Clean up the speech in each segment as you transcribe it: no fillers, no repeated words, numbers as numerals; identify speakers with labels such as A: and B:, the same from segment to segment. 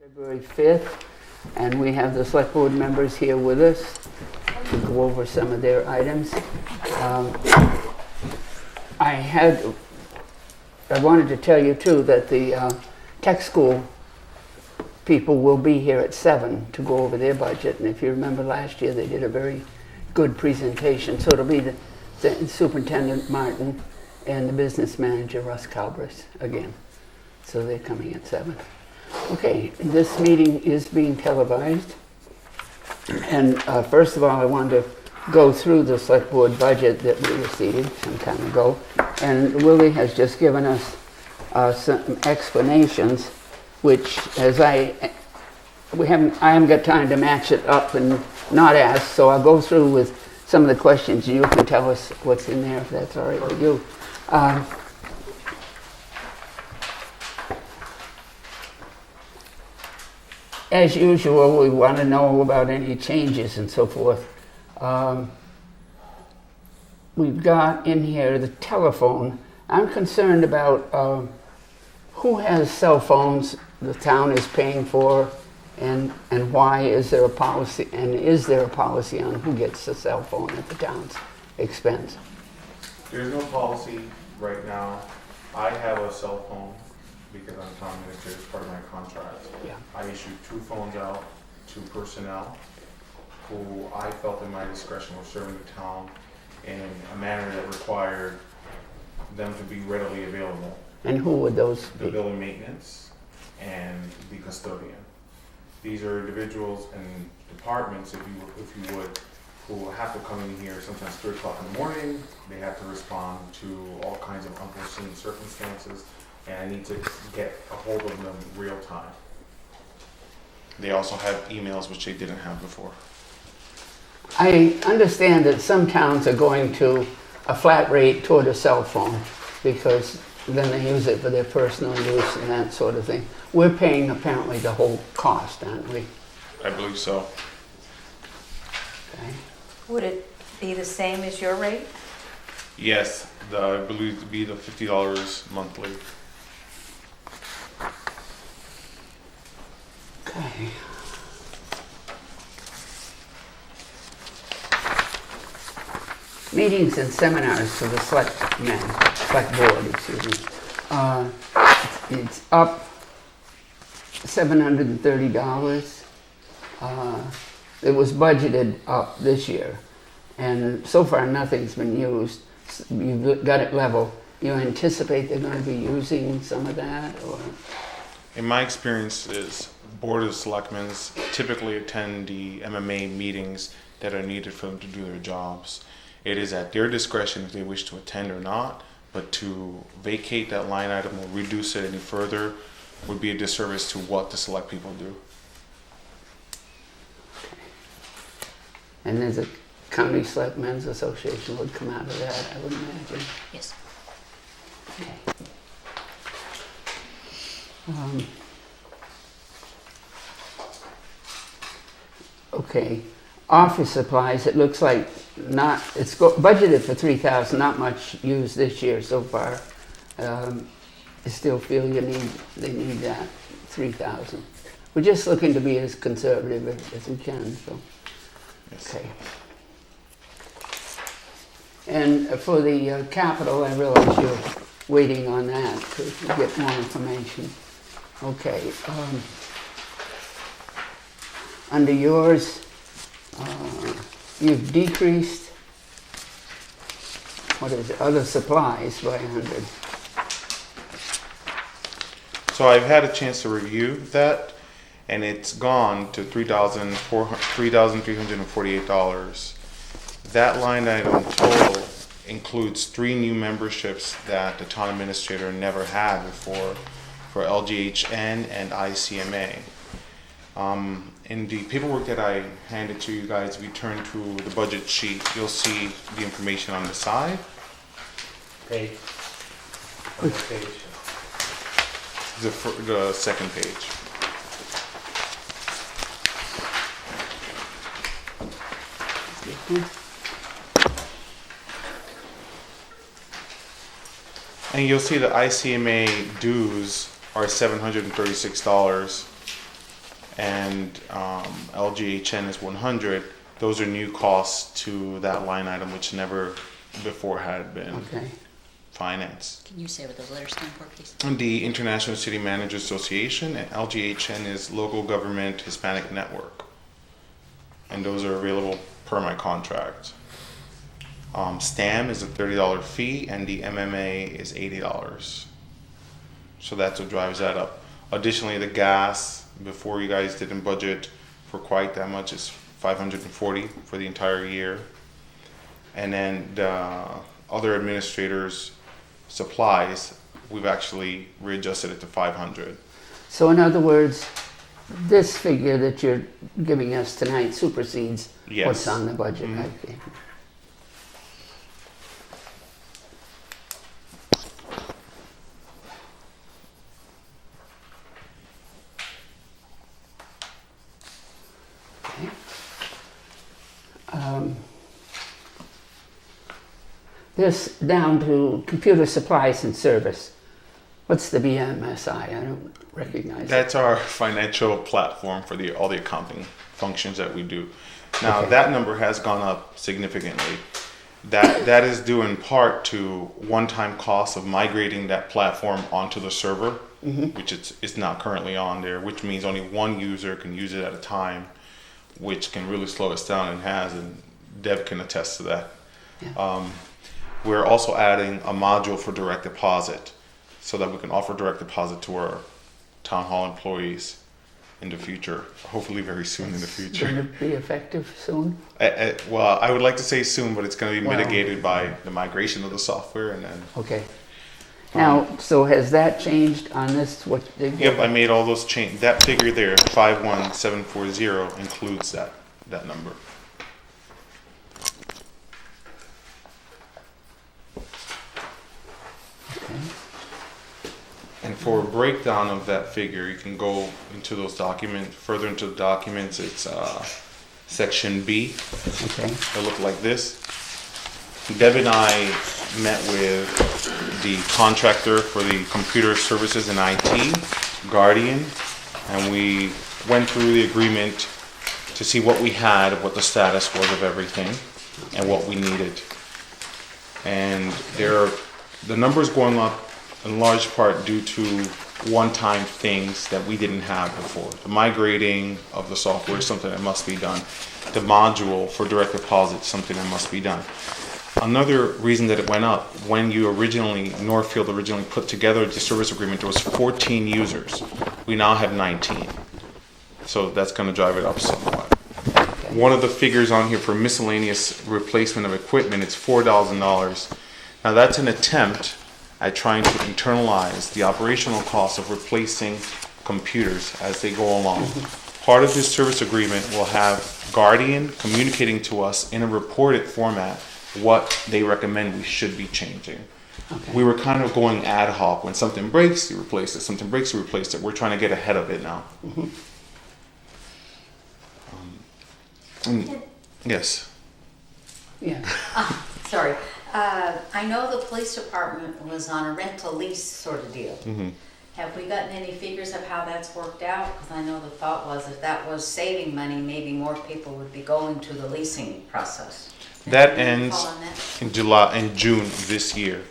A: February 5th, and we have the select board members here with us to go over some of their items. I wanted to tell you too that the tech school people will be here at 7 to go over their budget, and if you remember last year they did a very good presentation, so it'll be the Superintendent Martin and the business manager Russ Calbris again, so they're coming at 7. Okay, this meeting is being televised, and first of all I wanted to go through the select board budget that we received some time ago, and Willie has just given us some explanations, which I haven't got time to match it up and not ask, so I'll go through with some of the questions and you can tell us what's in there if that's all right with you. As usual, we want to know about any changes and so forth. We've got in here the telephone. I'm concerned about who has cell phones the town is paying for, and why is there a policy, and is there a policy on who gets the cell phone at the town's expense?
B: There's no policy right now. I have a cell phone because I'm town administrator as part of my contract.
A: Yeah.
B: I issued 2 phones out to personnel who I felt in my discretion were serving the town in a manner that required them to be readily available.
A: And who would those be?
B: The building maintenance and the custodian. These are individuals and departments, if you would, who have to come in here sometimes 3 o'clock in the morning. They have to respond to all kinds of unforeseen circumstances, and I need to get a hold of them real time. They also have emails, which they didn't have before.
A: I understand that some towns are going to a flat rate toward a cell phone because then they use it for their personal use and that sort of thing. We're paying apparently the whole cost, aren't we?
B: I believe so.
A: Okay.
C: Would it be the same as your rate?
B: Yes, I believe to be the $50 monthly.
A: Okay. Meetings and seminars for the select board, excuse me. It's up $730. It was budgeted up this year, and so far nothing's been used. You've got it level. You anticipate they're going to be using some of that, or?
B: In my experience, is Board of Selectmen typically attend the MMA meetings that are needed for them to do their jobs. It is at their discretion if they wish to attend or not, but to vacate that line item or reduce it any further would be a disservice to what the select people do.
A: And there's a county selectmen's association would come out of that, I would imagine.
C: Yes.
A: Okay. Okay. Office supplies, it looks like it's budgeted for $3,000, not much used this year so far. I still feel they need that $3,000. We're just looking to be as conservative as we can. So,
B: Yes.
A: okay. And for the capital, I realize you're waiting on that to get more information. Okay. Under yours, you've decreased, other supplies by 100.
B: So I've had a chance to review that, and it's gone to $3,348. That line item total includes 3 new memberships that the town administrator never had before for LGHN and ICMA. In the paperwork that I handed to you guys, if you turn to the budget sheet, you'll see the information on the side.
D: Page. On the page.
B: The second page. And you'll see the ICMA dues are $736. and LGHN is 100. Those are new costs to that line item, which never before had been
A: Okay.
B: financed.
E: Can you say what those letters stand for, please?
B: The International City Managers Association, and LGHN is Local Government Hispanic Network. And those are available per my contract. STAM is a $30 fee, and the MMA is $80. So that's what drives that up. Additionally, the gas, before you guys didn't budget for quite that much, is $540 for the entire year. And then the other administrators' supplies, we've actually readjusted it to $500.
A: So in other words, this figure that you're giving us tonight supersedes
B: Yes.
A: what's on the budget.
B: Mhm.
A: Okay. Okay. This down to computer supplies and service. What's the BMSI? I don't recognize it.
B: That's our financial platform for all the accounting functions that we do. Now,
A: Okay.
B: that number has gone up significantly. That is due in part to one-time costs of migrating that platform onto the server, which it's not currently on there, which means only one user can use it at a time, which can really slow us down, and has, and Deb can attest to that.
A: Yeah.
B: We're also adding a module for direct deposit so that we can offer direct deposit to our town hall employees in the future, hopefully very soon in the
A: Going
B: future.
A: to be effective soon?
B: Well, I would like to say soon, but it's going to be
A: Wow.
B: mitigated by the migration of the software, and then.
A: Okay. Now, so has that changed on this? What?
B: Yep, I made all those change. That figure there, 51740, includes that number.
A: Okay.
B: And for a breakdown of that figure, you can go into those documents, further into the documents. It's section B.
A: Okay.
B: It'll look like this. Deb and I met with the contractor for the computer services and IT, Guardian, and we went through the agreement to see what we had, what the status was of everything, and what we needed. And the numbers going up in large part due to one-time things that we didn't have before. The migrating of the software is something that must be done. The module for direct deposit is something that must be done. Another reason that it went up, when Northfield originally put together the service agreement, there was 14 users. We now have 19. So that's going to drive it up somewhat. One of the figures on here for miscellaneous replacement of equipment, it's $4,000. Now that's an attempt at trying to internalize the operational costs of replacing computers as they go along. Part of this service agreement will have Guardian communicating to us in a reported format what they recommend we should be changing.
A: Okay.
B: We were kind of going ad hoc. When something breaks, you replace it. Something breaks, you replace it. We're trying to get ahead of it now. Yes.
A: Yeah.
C: Sorry. I know the police department was on a rental lease sort of deal. Have we gotten any figures of how that's worked out? Because I know the thought was if that was saving money, maybe more people would be going to the leasing process.
B: That
C: Any
B: ends
C: call on that?
B: in June this year.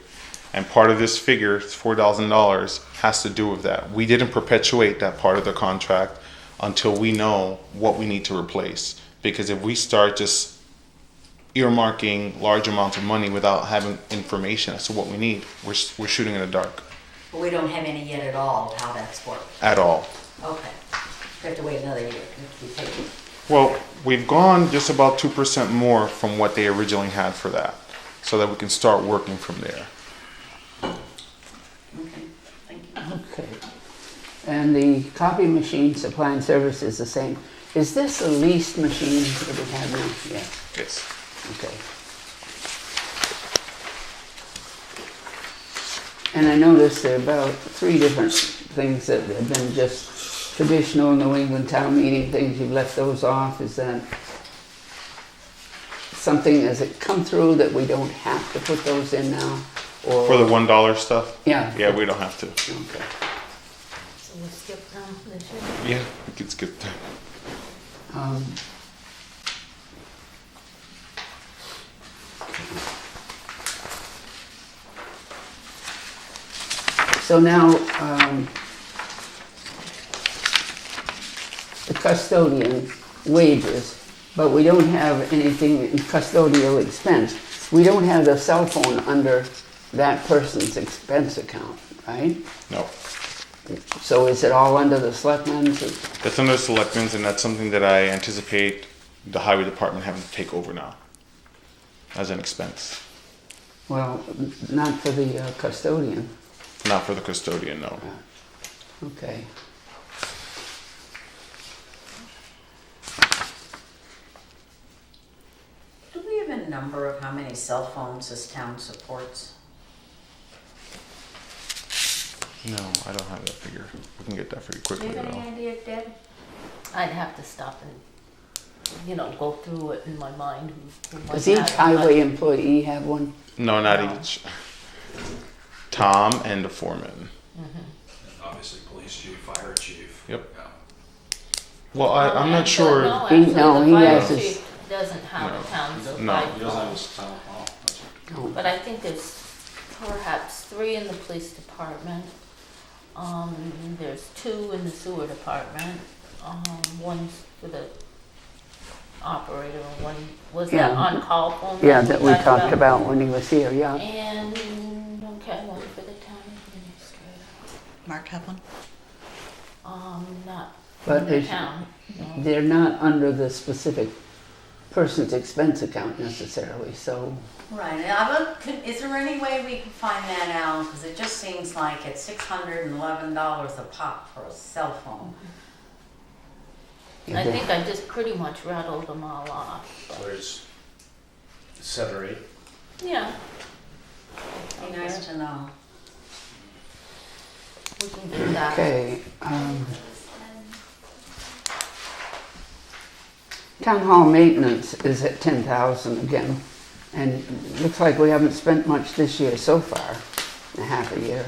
B: And part of this figure, $4,000, has to do with that. We didn't perpetuate that part of the contract until we know what we need to replace. Because if we start just earmarking large amounts of money without having information as to what we need, we're shooting in the dark.
C: But we don't have any yet at all of how that's worked.
B: At all.
C: Okay. We have to wait another year to be paid.
B: Well, we've gone just about 2% more from what they originally had for that, so that we can start working from there.
C: Okay, thank you.
A: Okay. And the copy machine supply and service is the same. Is this a leased machine that we have now? Yes.
B: Yes.
A: Okay. And I noticed there are about 3 different things that have been just traditional New England town meeting things. You've left those off. Is that something, has it come through that we don't have to put those in now? Or
B: For the $1 stuff?
A: Yeah.
B: Yeah, we don't have to.
A: Okay.
E: So we'll skip them this year.
B: Yeah, we could skip that.
A: So now, the custodian wages, but we don't have anything in custodial expense. We don't have the cell phone under that person's expense account, right?
B: No.
A: So is it all under the selectmen's?
B: That's under selectmen's, and that's something that I anticipate the highway department having to take over now as an expense.
A: Well, not for the custodian.
B: Not for the custodian, no.
A: Okay.
C: Do we have a number of how many cell phones this town supports?
B: No, I don't have that figure. We can get that for you
C: Do
B: quickly
C: you have any
B: though.
C: idea, Deb?
E: I'd have to stop and, go through it in my mind. who might
A: Does each
E: have it,
A: highway employee have one?
B: No, not
E: No.
B: each. Tom and the foreman.
F: And obviously, police chief, fire chief.
B: Yep.
F: Yeah.
B: Well, I'm not
E: Actually,
B: sure.
E: No,
A: He-
E: actually,
A: no,
E: the
A: he
E: fire
A: has his-
E: chief doesn't have
B: No.
E: a town
F: He doesn't-
B: No.
F: He doesn't have his town hall. That's
A: No.
E: But I think there's perhaps 3 in the police department. There's 2 in the sewer department. One's for the operator, and one was that
A: Yeah.
E: on-call phone.
A: Yeah, that we talked about when he was here, yeah.
E: And, okay, one for the town administrator.
G: Mark have one?
E: Not
A: But
E: in the
A: it's-
E: town, no.
A: They're not under the specific person's expense account necessarily, so,
C: Right, is there any way we can find that out? Because it just seems like it's $611 a pop for a cell phone.
E: I think I just pretty much rattled them all off.
D: So there's 7 or 8.
E: Yeah.
C: Be nice to know.
E: We can do that.
A: okay. Town hall maintenance is at 10,000 again, and it looks like we haven't spent much this year so far, in a half a year.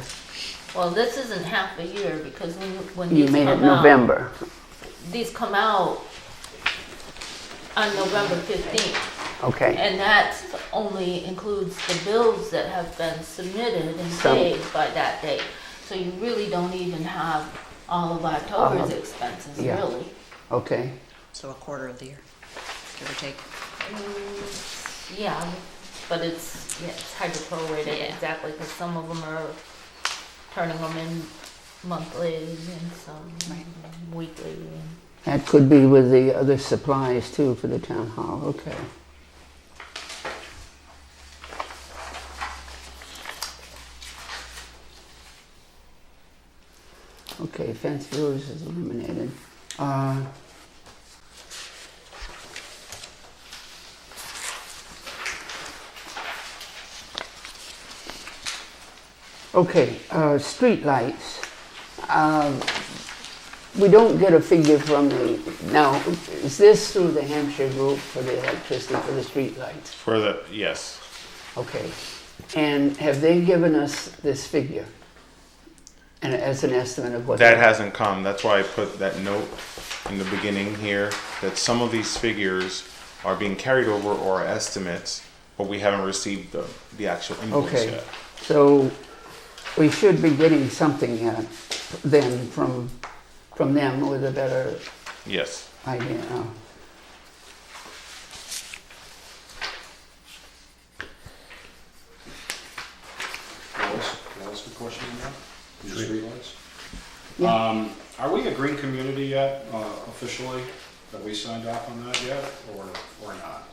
E: Well, this isn't half a year because when
A: You
E: these
A: made it
E: come out,
A: November.
E: these come out on November 15th.
A: Okay,
E: And that only includes the bills that have been submitted and
A: So-
E: paid by that date. So you really don't even have all of October's expenses,
A: yeah.
E: really.
A: okay.
G: So a quarter of the year, give or take.
E: Yeah, but it's hard to prorate it
G: Yeah.
E: exactly because some of them are turning them in monthly and some
G: Right.
E: weekly.
A: That could be with the other supplies too for the town hall, okay. Okay, fence viewers is eliminated. Okay, street lights. We don't get a figure from the, now, is this through the Hampshire group for the electricity for the street lights?
B: For the, yes.
A: Okay, and have they given us this figure? And as an estimate of what?
B: That hasn't come. That's why I put that note in the beginning here, that some of these figures are being carried over or are estimates, but we haven't received the actual invoice
A: Okay.
B: yet.
A: So we should be getting something then from them with a better
B: Yes.
A: idea.
F: Can I ask a question on that? The streetlights?
A: Yeah.
F: Are we a green community yet, officially? Have we signed off on that yet, or not?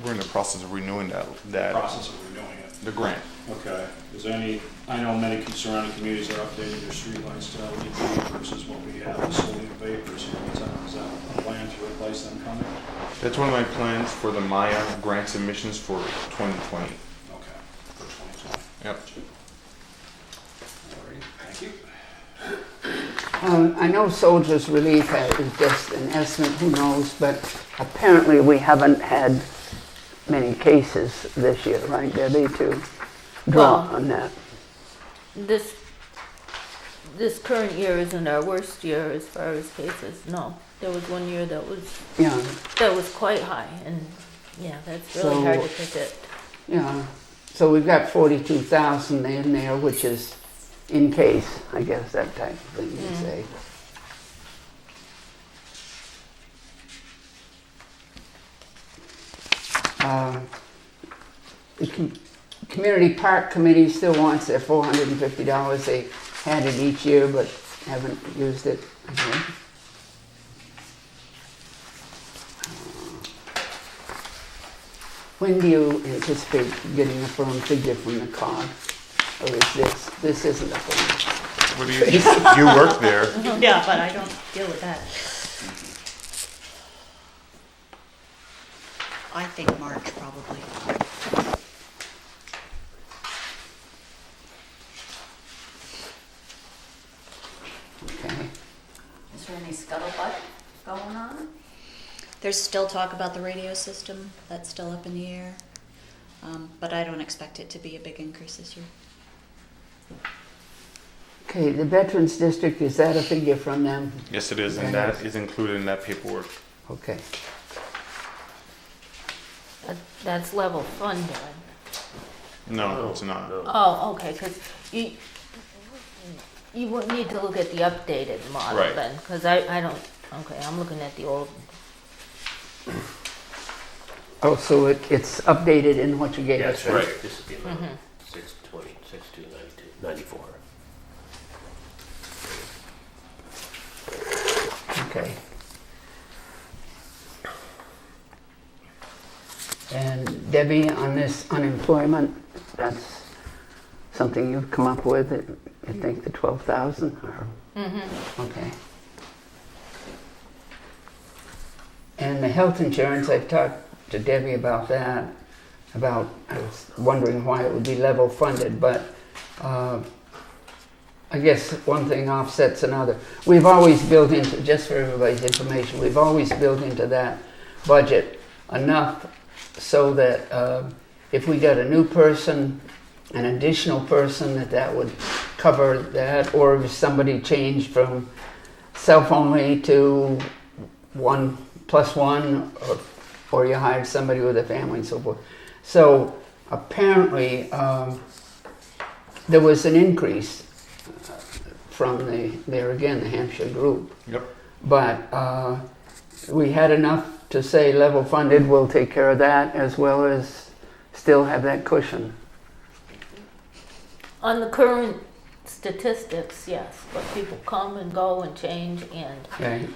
B: We're in the process of renewing that
F: Process of renewing it.
B: the grant.
F: Okay. Is there any, I know many surrounding communities are updating their streetlights to LED versus what we have, the sodium vapors here in town. Is that a plan to replace them coming?
B: That's one of my plans for the Maya grant submissions for 2020.
F: Okay, for 2020.
B: Yep.
F: All right, thank you.
A: I know Soldiers Relief is just an estimate, who knows, but apparently we haven't had many cases this year, right, Debbie, to draw
E: Well,
A: on that?
E: This this current year isn't our worst year as far as cases, no. There was one year that
A: Yeah,
E: was quite high, and yeah, that's really hard to predict.
A: yeah. So we've got 42,000 in there, which is in case, I guess, that type of thing you say. The Community Park Committee still wants their $450. They had it each year, but haven't used it again. When do you anticipate getting a firm figure from the COG? Or is this isn't a firm?
B: What do you work there?
G: Yeah, but I don't deal with that. I think March, probably.
A: Okay.
C: Is there any scuttlebutt going on?
G: There's still talk about the radio system. That's still up in the air. But I don't expect it to be a big increase this year.
A: Okay, the Veterans District, is that a figure from them?
B: Yes, it is, and that is included in that paperwork.
A: Okay.
E: That's level funded.
B: No, it's not.
E: Oh, okay, because you would need to look at the updated model
B: Right.
E: then, because I don't, okay, I'm looking at the old.
A: Oh, so it's updated in what you gave
D: Yeah,
A: us?
D: that's right.
B: Right.
D: This is the amount, 620, 6292, 94.
A: Okay. And Debbie, on this unemployment, that's something you've come up with, you think the 12,000? Okay. And the health insurance, I've talked to Debbie about that, I was wondering why it would be level funded, but I guess one thing offsets another. We've always built into, just for everybody's information, we've always built into that budget enough so that if we got a new person, an additional person, that would cover that, or if somebody changed from self-only to 1+1, or you hired somebody with a family and so forth. So apparently there was an increase from the Hampshire group.
B: Yep.
A: But we had enough to say level funded, we'll take care of that, as well as still have that cushion.
E: On the current statistics, yes, but people come and go and change, and
A: Okay.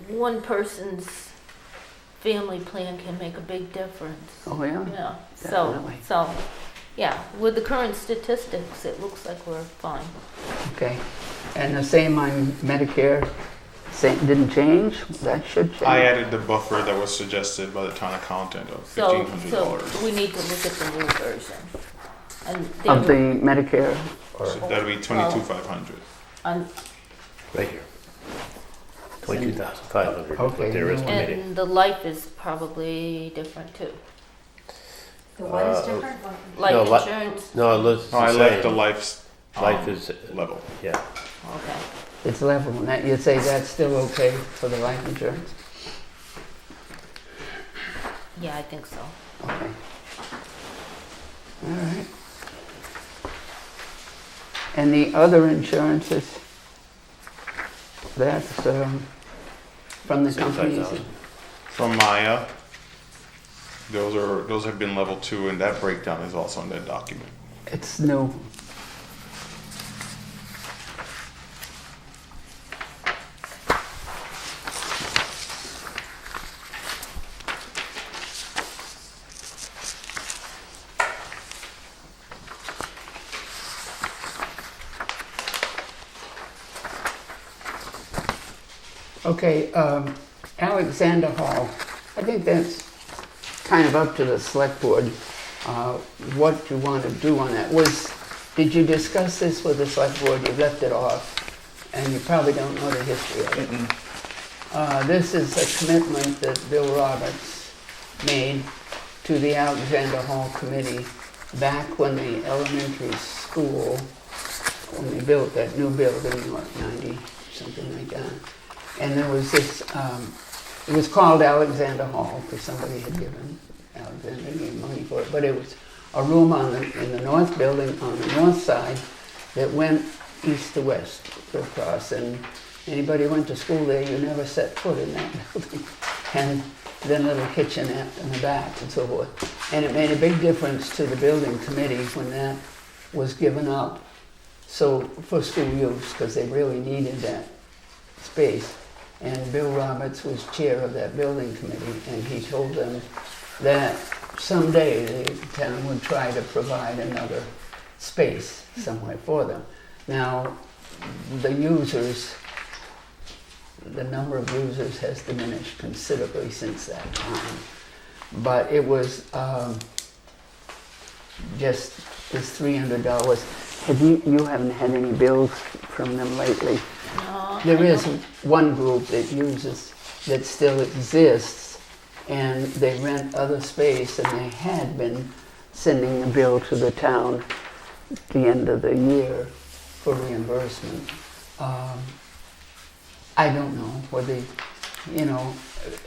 E: one person's family plan can make a big difference.
A: Oh yeah.
E: Yeah,
A: Definitely.
E: so, yeah, with the current statistics, it looks like we're fine.
A: Okay. And the same on Medicare, didn't change? That should change.
B: I added the buffer that was suggested by the town accountant of
E: So
B: $1,500.
E: we need to look at the new version. And
A: Of the Medicare?
B: So that'll be 22,500.
D: Right here. 22,500 is what
A: Okay.
D: they're estimating.
E: and the life is probably different too.
C: The what is different?
E: Life
D: No,
E: insurance,
D: No, it's
B: No, I
D: the
B: left the
D: same. Life is,
B: level.
D: yeah.
E: okay.
A: It's level, and that, you'd say that's still okay for the life insurance?
E: Yeah, I think so.
A: Okay. All right. And the other insurances, that's from the companies?
D: 65,000.
B: From Maya, those have been level 2, and that breakdown is also in that document.
A: It's new. Okay, Alexander Hall, I think that's kind of up to the select board, what you want to do on that. Did you discuss this with the select board? You left it off, and you probably don't know the history of it. This is a commitment that Bill Roberts made to the Alexander Hall Committee back when the elementary school when they built that new building, or 90, something like that. And there was this, it was called Alexander Hall, because somebody had given Alexander money for it, but it was a room in the north building, on the north side, that went east to west across, and anybody who went to school there, you never set foot in that building. And then a little kitchenette in the back and so forth. And it made a big difference to the building committee when that was given up, so for school use, because they really needed that space. And Bill Roberts was chair of that building committee, and he told them that someday the town would try to provide another space somewhere for them. Now, the number of users has diminished considerably since that time. But it was just this $300. You haven't had any bills from them lately?
E: No,
A: There
E: I
A: is
E: don't.
A: one group that still exists, and they rent other space, and they had been sending the bill to the town at the end of the year for reimbursement. I don't know whether,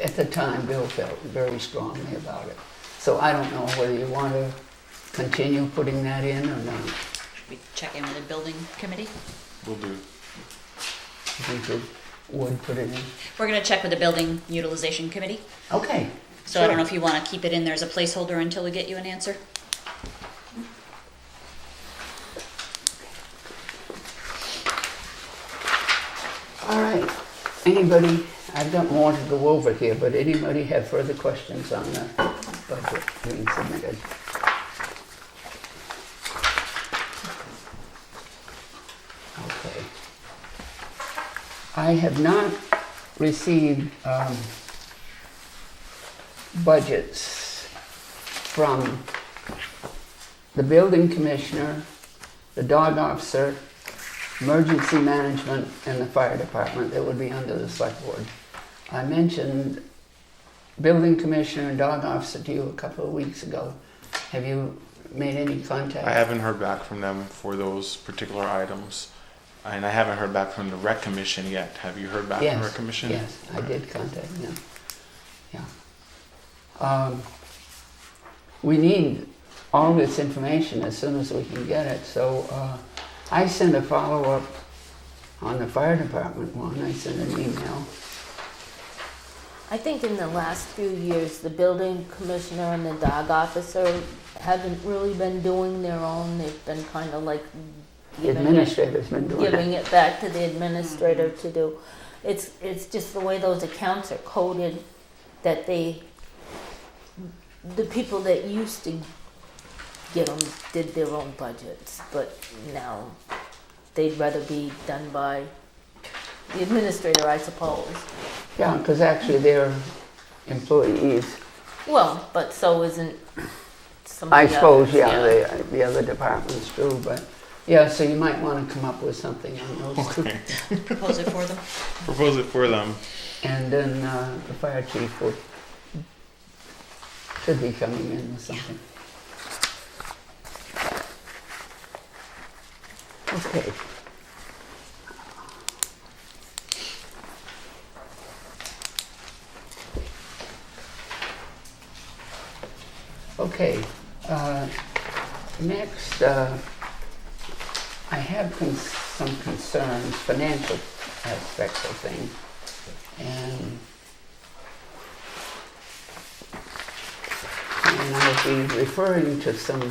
A: at the time Bill felt very strongly about it. So I don't know whether you want to continue putting that in or not.
G: Should we check in with the building committee?
B: Will do.
A: You think you would put it in?
G: We're gonna check with the building utilization committee.
A: Okay.
G: So I don't know if you wanna keep it in there as a placeholder until we get you an answer.
A: All right. Anybody, I've got more to go over here, but anybody have further questions on the budget being submitted? Okay. I have not received budgets from the building commissioner, the dog officer, emergency management, and the fire department that would be under the select board. I mentioned building commissioner and dog officer to you a couple of weeks ago. Have you made any contact?
B: I haven't heard back from them for those particular items. And I haven't heard back from the rec commission yet. Have you heard back from the rec commission?
A: Yes, I did contact them. Yeah. We need all this information as soon as we can get it. So I sent a follow-up on the fire department one. I sent an email.
E: I think in the last few years, the building commissioner and the dog officer haven't really been doing their own. They've been kind of like
A: The administrator's been doing
E: giving
A: it.
E: it back to the administrator to do. It's just the way those accounts are coded that the people that used to get them did their own budgets, but now they'd rather be done by the administrator, I suppose.
A: Yeah, because actually they're employees.
E: Well, but so isn't somebody
A: I suppose,
E: else,
A: yeah, the other departments do, but yeah, so you might want to come up with something on those two.
B: Okay.
G: Propose it for them.
B: Propose it for them.
A: And then the fire chief should be coming in with something. Okay. Okay, next, I have some concerns, financial aspects of things. And I'll be referring to some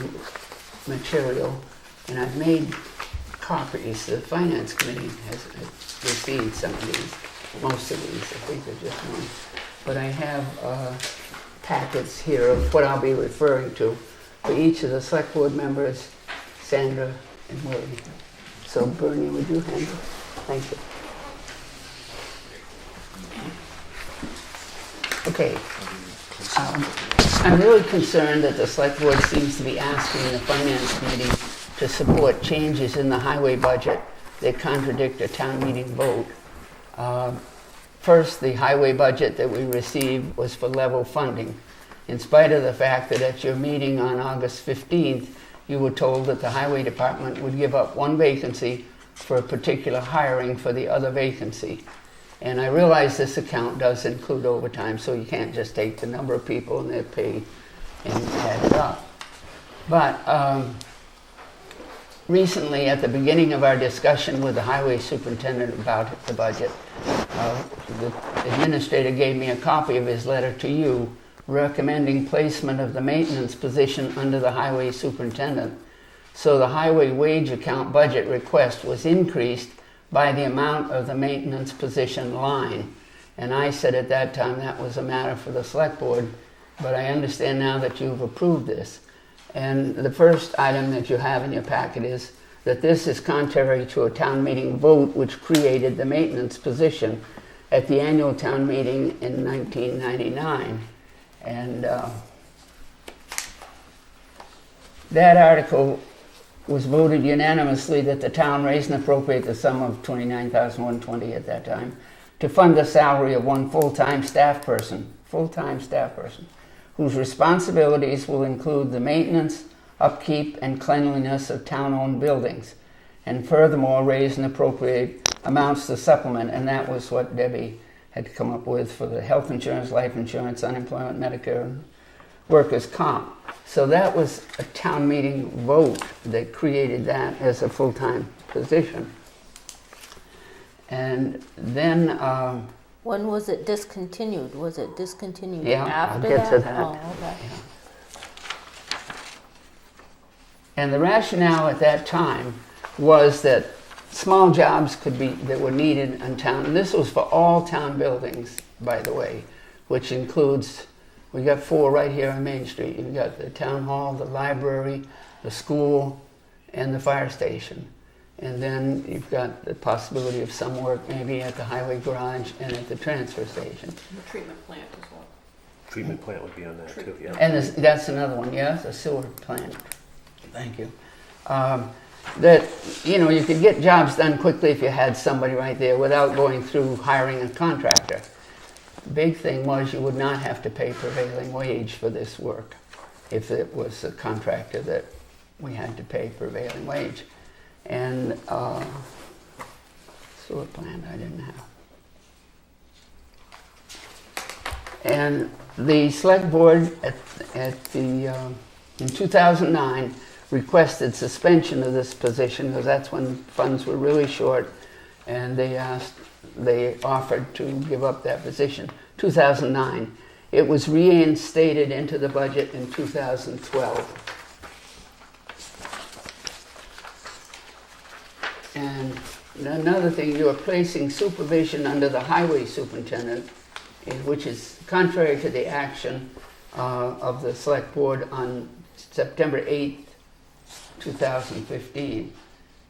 A: material, and I've made copies. The Finance Committee has received some of these, most of these, I think they're just one. But I have packets here of what I'll be referring to for each of the select board members, Sandra and Willie. So Bernie, would you handle it? Thank you. Okay. I'm really concerned that the select board seems to be asking the Finance Committee to support changes in the highway budget that contradict a town meeting vote. First, the highway budget that we received was for level funding, in spite of the fact that at your meeting on August 15th, you were told that the highway department would give up one vacancy for a particular hiring for the other vacancy. And I realize this account does include overtime, so you can't just take the number of people and their pay and add it up. But recently, at the beginning of our discussion with the highway superintendent about the budget, the administrator gave me a copy of his letter to you recommending placement of the maintenance position under the highway superintendent. So the highway wage account budget request was increased by the amount of the maintenance position line. And I said at that time that was a matter for the select board, but I understand now that you've approved this. And the first item that you have in your packet is that this is contrary to a town meeting vote which created the maintenance position at the annual town meeting in 1999. And that article was voted unanimously that the town raise and appropriate the sum of $29,120 at that time to fund the salary of one full-time staff person, whose responsibilities will include the maintenance, upkeep, and cleanliness of town-owned buildings, and furthermore raise and appropriate amounts to supplement, and that was what Debbie had come up with for the health insurance, life insurance, unemployment, Medicare, and workers' comp. So that was a town meeting vote that created that as a full-time position. And then
E: When was it discontinued? Was it discontinued
A: Yeah,
E: after
A: I'll get to
E: that?
A: that.
E: Oh, okay.
A: And the rationale at that time was that small jobs could be that were needed in town, and this was for all town buildings, by the way, which includes, we got 4 right here on Main Street. You've got the town hall, the library, the school, and the fire station. And then you've got the possibility of some work maybe at the highway garage and at the transfer station.
H: The treatment plant as well.
D: Treatment plant would be on that too, yeah.
A: And that's another one, yes, a sewer plant. Thank you. That, you know, you could get jobs done quickly if you had somebody right there without going through hiring a contractor. The big thing was you would not have to pay prevailing wage for this work if it was a contractor that we had to pay prevailing wage. And sewer plant I didn't have. And the select board in 2009 requested suspension of this position because that's when funds were really short, and they offered to give up that position. 2009. It was reinstated into the budget in 2012. And another thing, you are placing supervision under the highway superintendent, which is contrary to the action of the select board on September 8th, 2015.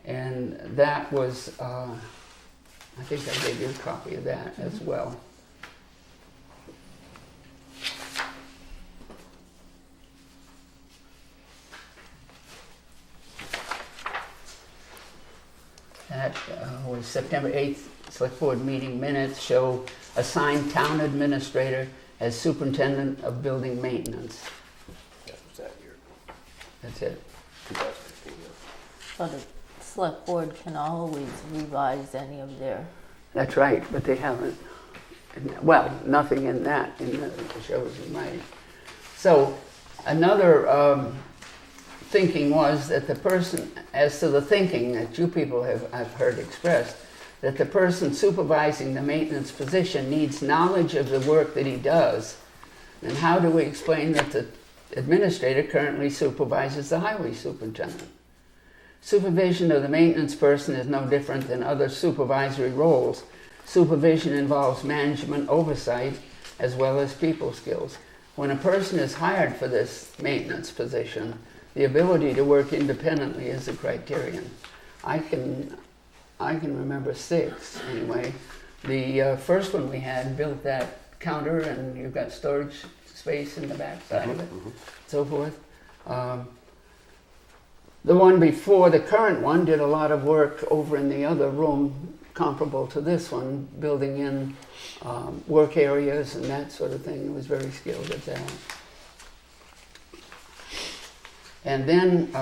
A: And that was, I think I gave you a copy of that as well. That was September 8th, select board meeting minutes show assigned town administrator as superintendent of building maintenance.
D: That was that year,
A: That's it.
D: 2015, yeah.
E: So the select board can always revise any of their,
A: That's right, but they haven't. Well, nothing in that in the shows in writing. So another thinking was that the person, as to the thinking that you people I've heard expressed, that the person supervising the maintenance position needs knowledge of the work that he does. And how do we explain that the administrator currently supervises the highway superintendent? Supervision of the maintenance person is no different than other supervisory roles. Supervision involves management oversight as well as people skills. When a person is hired for this maintenance position, the ability to work independently is a criterion. I can remember 6 anyway. The first one we had built that counter, and you've got storage space in the back side of it, so forth. The one before the current one did a lot of work over in the other room comparable to this one, building in work areas and that sort of thing. He was very skilled at that. And then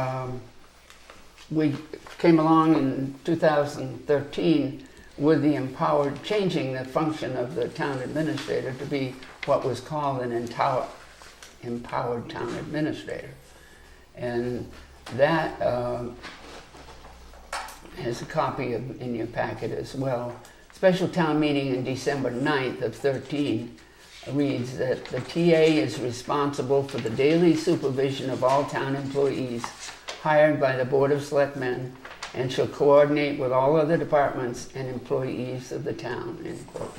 A: we came along in 2013 with the changing the function of the town administrator to be what was called an empowered town administrator. And that has a copy in your packet as well. Special town meeting in December 9th of 13 reads that the TA is responsible for the daily supervision of all town employees hired by the Board of Selectmen and shall coordinate with all other departments and employees of the town, end quote.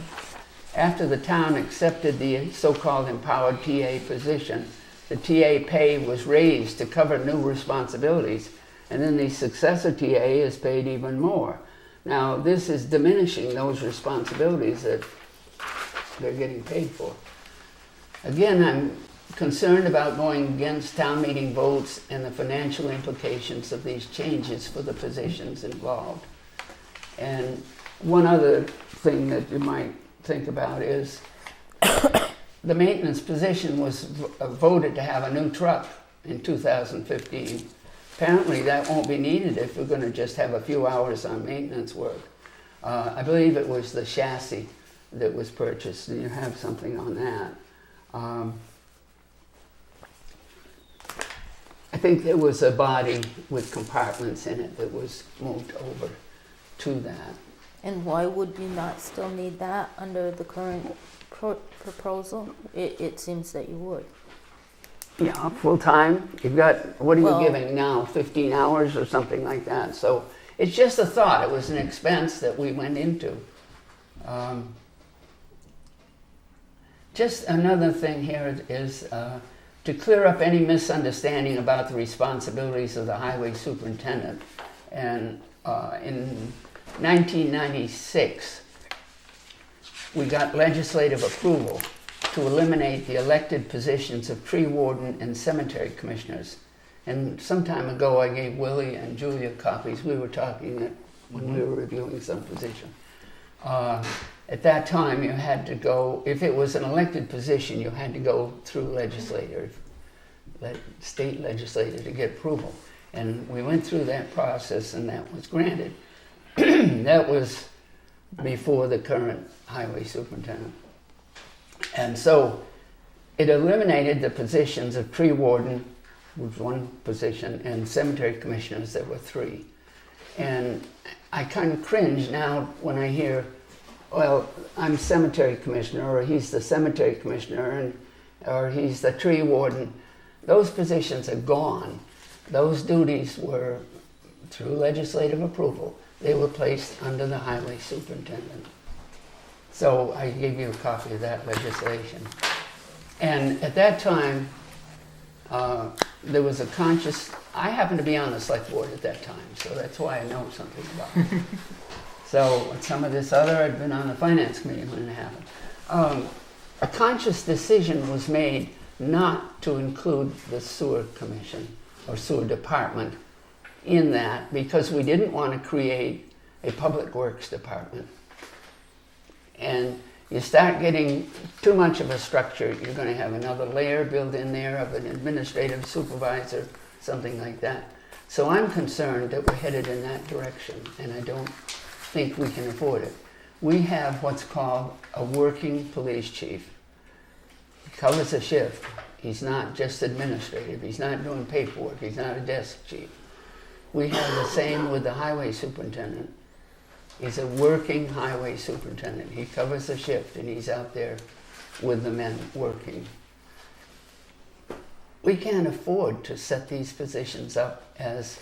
A: After the town accepted the so-called empowered TA position, the TA pay was raised to cover new responsibilities, and then the successor TA is paid even more. Now, this is diminishing those responsibilities that they're getting paid for. Again, I'm concerned about going against town meeting votes and the financial implications of these changes for the positions involved. And one other thing that you might think about is the maintenance position was voted to have a new truck in 2015. Apparently that won't be needed if we're going to just have a few hours on maintenance work. I believe it was the chassis that was purchased, and you have something on that. I think there was a body with compartments in it that was moved over to that.
E: And why would you not still need that under the current proposal? It seems that you would.
A: Yeah, full-time. You've got, what are you
E: Well-
A: giving now, 15 hours or something like that? So it's just a thought. It was an expense that we went into. Just another thing here is to clear up any misunderstanding about the responsibilities of the highway superintendent. And in 1996, we got legislative approval to eliminate the elected positions of tree warden and cemetery commissioners. And some time ago, I gave Willie and Julia copies. We were talking when we were reviewing some position. At that time, you had to go, if it was an elected position, you had to go through state legislature to get approval. And we went through that process, and that was granted. That was before the current highway superintendent. And so it eliminated the positions of tree warden, was one position, and cemetery commissioners, there were 3. And I kind of cringe now when I hear, well, I'm cemetery commissioner, or he's the cemetery commissioner, or he's the tree warden. Those positions are gone. Those duties were, through legislative approval, they were placed under the highway superintendent. So I gave you a copy of that legislation. And at that time, there was a conscious, I happened to be on the select board at that time, so that's why I know something about it. So some of this other, I'd been on the finance committee when it happened. A conscious decision was made not to include the sewer commission or sewer department in that because we didn't want to create a public works department. And you start getting too much of a structure, you're going to have another layer built in there of an administrative supervisor, something like that. So I'm concerned that we're headed in that direction, and I don't think we can afford it. We have what's called a working police chief. He covers a shift. He's not just administrative. He's not doing paperwork. He's not a desk chief. We have the same with the highway superintendent. He's a working highway superintendent. He covers the shift, and he's out there with the men working. We can't afford to set these positions up as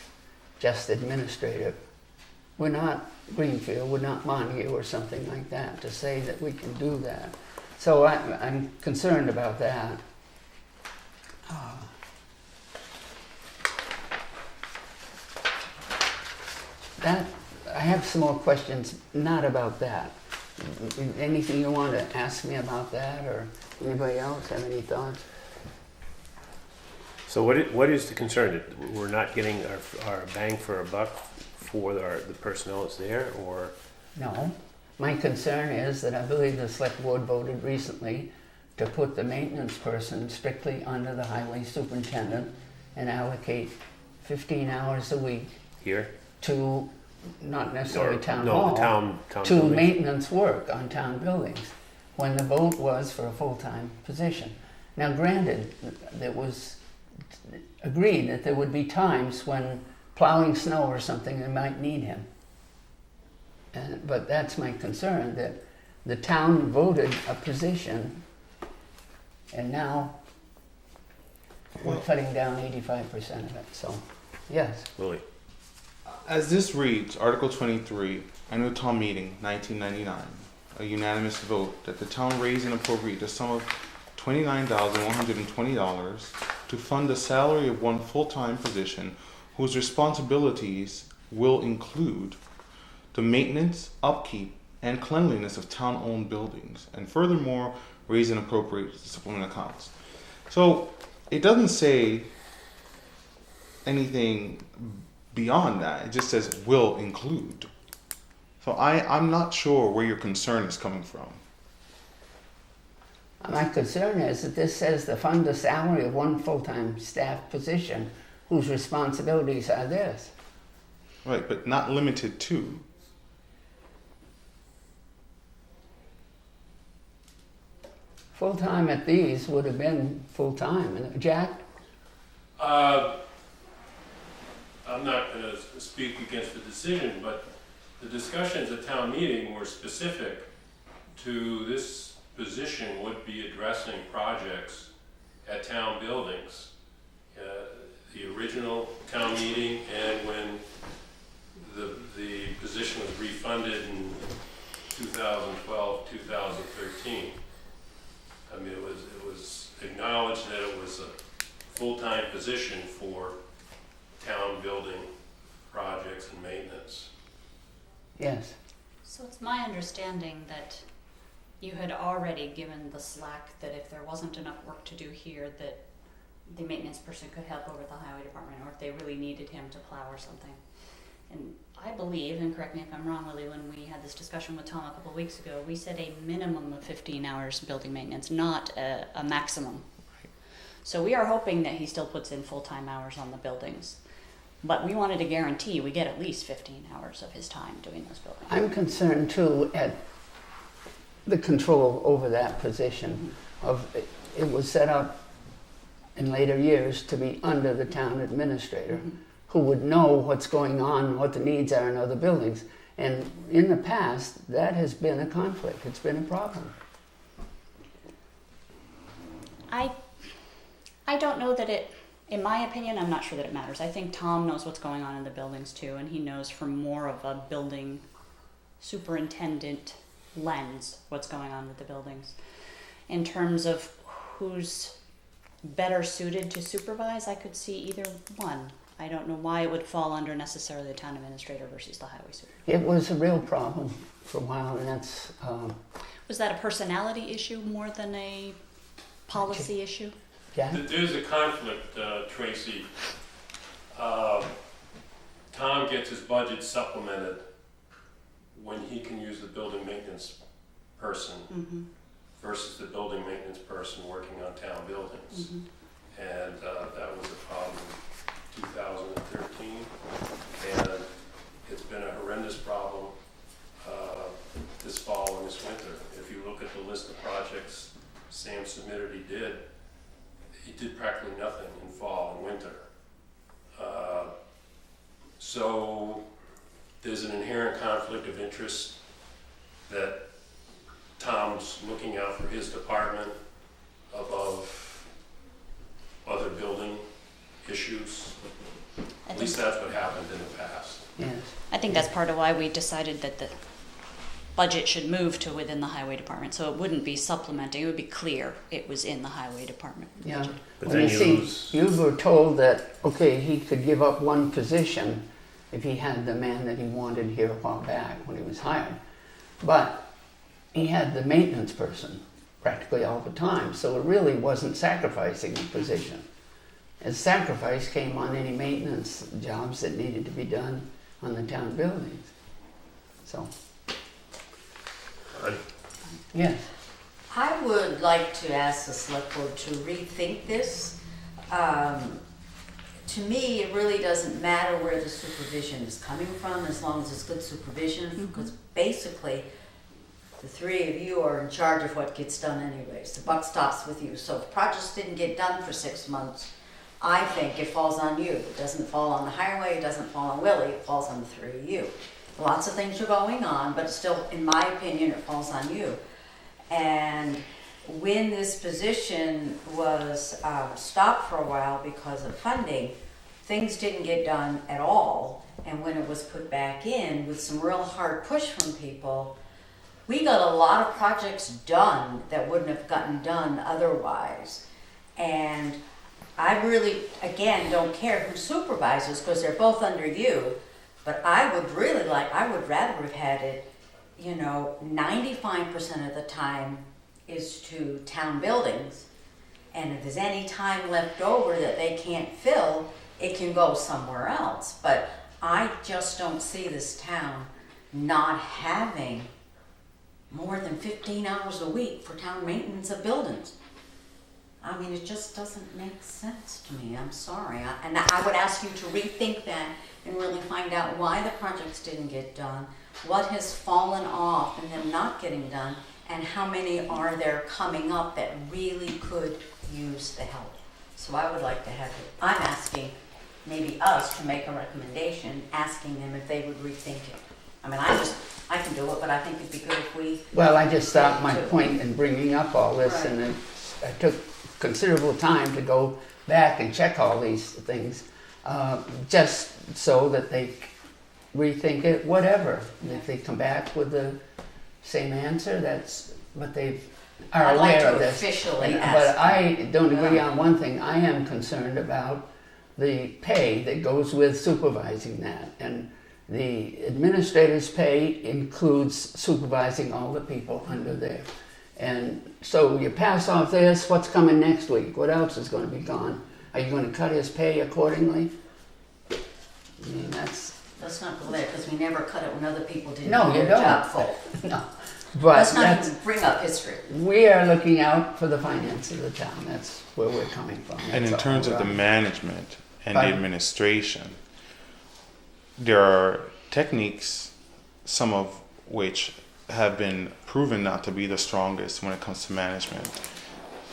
A: just administrative. We're not Greenfield, we're not Montague or something like that to say that we can do that. So I'm concerned about that. I have some more questions, not about that. Anything you want to ask me about that, or anybody else have any thoughts?
D: So what is the concern? That we're not getting our bang for a buck for the personnel that's there, or?
A: No. My concern is that I believe the select board voted recently to put the maintenance person strictly under the highway superintendent and allocate 15 hours a week
D: Here?
A: to, not necessarily town
D: No,
A: hall,
D: the town
A: to
D: buildings.
A: maintenance work on town buildings, when the vote was for a full-time position. Now granted, there was agreed that there would be times when plowing snow or something, they might need him. But that's my concern, that the town voted a position, and now we're cutting down 85% of it, so, yes.
D: Willie?
H: As this reads, Article 23, annual town meeting, 1999, a unanimous vote that the town raise and appropriate the sum of $29,120 to fund the salary of one full-time position whose responsibilities will include the maintenance, upkeep, and cleanliness of town-owned buildings, and furthermore, raise and appropriate supplement accounts. So it doesn't say anything beyond that. It just says will include. So I'm not sure where your concern is coming from.
A: My concern is that this says to fund the salary of one full-time staff position whose responsibilities are this.
H: Right, but not limited to.
A: Full-time at these would have been full-time. And Jack?
D: I'm not going to speak against the decision, but the discussions at town meeting were specific to this position would be addressing projects at town buildings. The original town meeting and when the position was refunded in 2012, 2013. I mean, it was acknowledged that it was a full-time position for town building projects and maintenance.
A: Yes.
G: So it's my understanding that you had already given the slack that if there wasn't enough work to do here, that the maintenance person could help over at the highway department, or if they really needed him to plow or something. And I believe, and correct me if I'm wrong, Lily, when we had this discussion with Tom a couple of weeks ago, we said a minimum of 15 hours building maintenance, not a maximum. So we are hoping that he still puts in full-time hours on the buildings. But we wanted to guarantee we get at least 15 hours of his time doing those buildings.
A: I'm concerned too at the control over that position. It was set up in later years to be under the town administrator, who would know what's going on, what the needs are in other buildings. And in the past, that has been a conflict. It's been a problem.
G: I don't know that it, in my opinion, I'm not sure that it matters. I think Tom knows what's going on in the buildings too, and he knows from more of a building superintendent lens what's going on with the buildings. In terms of who's better suited to supervise, I could see either one. I don't know why it would fall under necessarily the town administrator versus the highway superintendent.
A: It was a real problem for a while, and that's...
G: Was that a personality issue more than a policy issue?
A: Jack?
D: There's a conflict, Tracy. Tom gets his budget supplemented when he can use the building maintenance person versus the building maintenance person working on town buildings. And that was a problem in 2013. And it's been a horrendous problem this fall and this winter. If you look at the list of projects Sam submitted he did practically nothing in fall and winter. So there's an inherent conflict of interest that Tom's looking out for his department above other building issues. At least that's what happened in the past.
A: Yes.
G: I think that's part of why we decided that the budget should move to within the highway department, so it wouldn't be supplementing, it would be clear it was in the highway department
A: Yeah.
G: budget.
D: But
A: Well,
D: then
A: you
D: you
A: see, you were told that, okay, he could give up one position if he had the man that he wanted here a while back when he was hired. But he had the maintenance person practically all the time, so it really wasn't sacrificing a position. As sacrifice came on any maintenance jobs that needed to be done on the town buildings. So, yes.
C: I would like to ask the select board to rethink this. to me, it really doesn't matter where the supervision is coming from, as long as it's good supervision, because basically, the three of you are in charge of what gets done anyways. The buck stops with you. So if projects didn't get done for 6 months, I think it falls on you. It doesn't fall on the highway, it doesn't fall on Willie, it falls on the three of you. Lots of things are going on, but still, in my opinion, it falls on you. And when this position was stopped for a while because of funding, things didn't get done at all. And when it was put back in with some real hard push from people, we got a lot of projects done that wouldn't have gotten done otherwise. And I really, again, don't care who supervises because they're both under you. But I would rather have had it, 95% of the time is to town buildings. And if there's any time left over that they can't fill, it can go somewhere else. But I just don't see this town not having more than 15 hours a week for town maintenance of buildings. I mean, it just doesn't make sense to me. I'm sorry. And I would ask you to rethink that and really find out why the projects didn't get done, what has fallen off and them not getting done, and how many are there coming up that really could use the help. So I would like to have it. I'm asking maybe us to make a recommendation, asking them if they would rethink it. I mean, I can do it, but I think it'd be good if we...
A: Well, I just thought my point in bringing up all this, and I took considerable time to go back and check all these things, just so that they rethink it, whatever. If they come back with the same answer, that's what they are
C: I'd like
A: aware
C: to
A: of this.
C: officially ask
A: But I don't agree on one thing. I am concerned about the pay that goes with supervising that. And the administrator's pay includes supervising all the people under there. And so you pass off this, what's coming next week? What else is going to be gone? Are you going to cut his pay accordingly? I mean,
C: Let's not go there, because we never cut it when other people didn't
A: No,
C: do
A: you
C: their
A: don't.
C: job full.
A: No. But
C: Let's not even bring up history.
A: we are looking out for the finance of the town. That's where we're coming from.
H: And in
A: That's
H: terms
A: all.
H: of the management and the
A: Pardon?
H: administration, there are techniques, some of which have been proven not to be the strongest when it comes to management.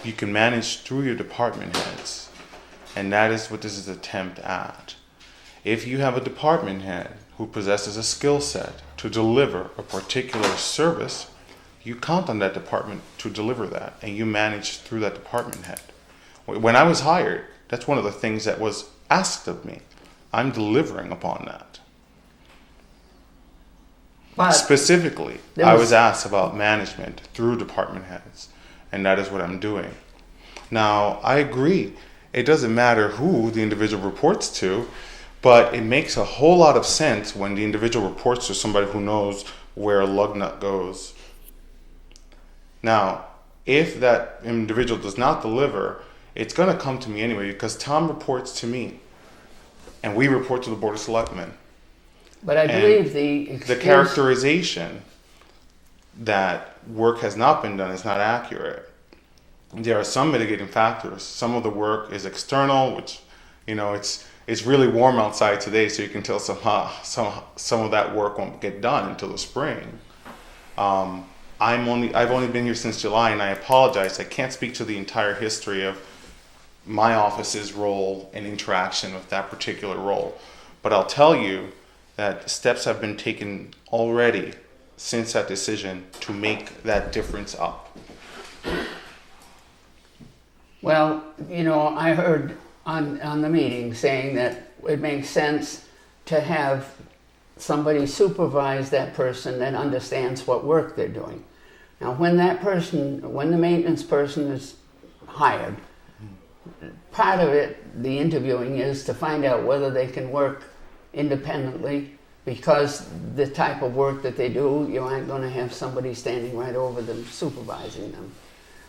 H: You can manage through your department heads, and that is what this is an attempt at. If you have a department head who possesses a skill set to deliver a particular service, you count on that department to deliver that, and you manage through that department head. When I was hired, that's one of the things that was asked of me. I'm delivering upon that.
A: But
H: Specifically,
A: there
H: I
A: was-
H: was asked about management through department heads, and that is what I'm doing. Now, I agree, it doesn't matter who the individual reports to, but it makes a whole lot of sense when the individual reports to somebody who knows where a lug nut goes. Now, if that individual does not deliver, it's going to come to me anyway, because Tom reports to me, and we report to the Board of Selectmen.
A: But I
H: And
A: believe the
H: The
A: excuse,
H: characterization that work has not been done is not accurate. There are some mitigating factors. Some of the work is external, which, it's really warm outside today, so you can tell some of that work won't get done until the spring. I've only been here since July, and I apologize. I can't speak to the entire history of my office's role and interaction with that particular role. But I'll tell you that steps have been taken already since that decision to make that difference up.
A: well, I heard on the meeting saying that it makes sense to have somebody supervise that person that understands what work they're doing. Now, when the maintenance person is hired, part of it, the interviewing, is to find out whether they can work independently, because the type of work that they do, you aren't going to have somebody standing right over them supervising them.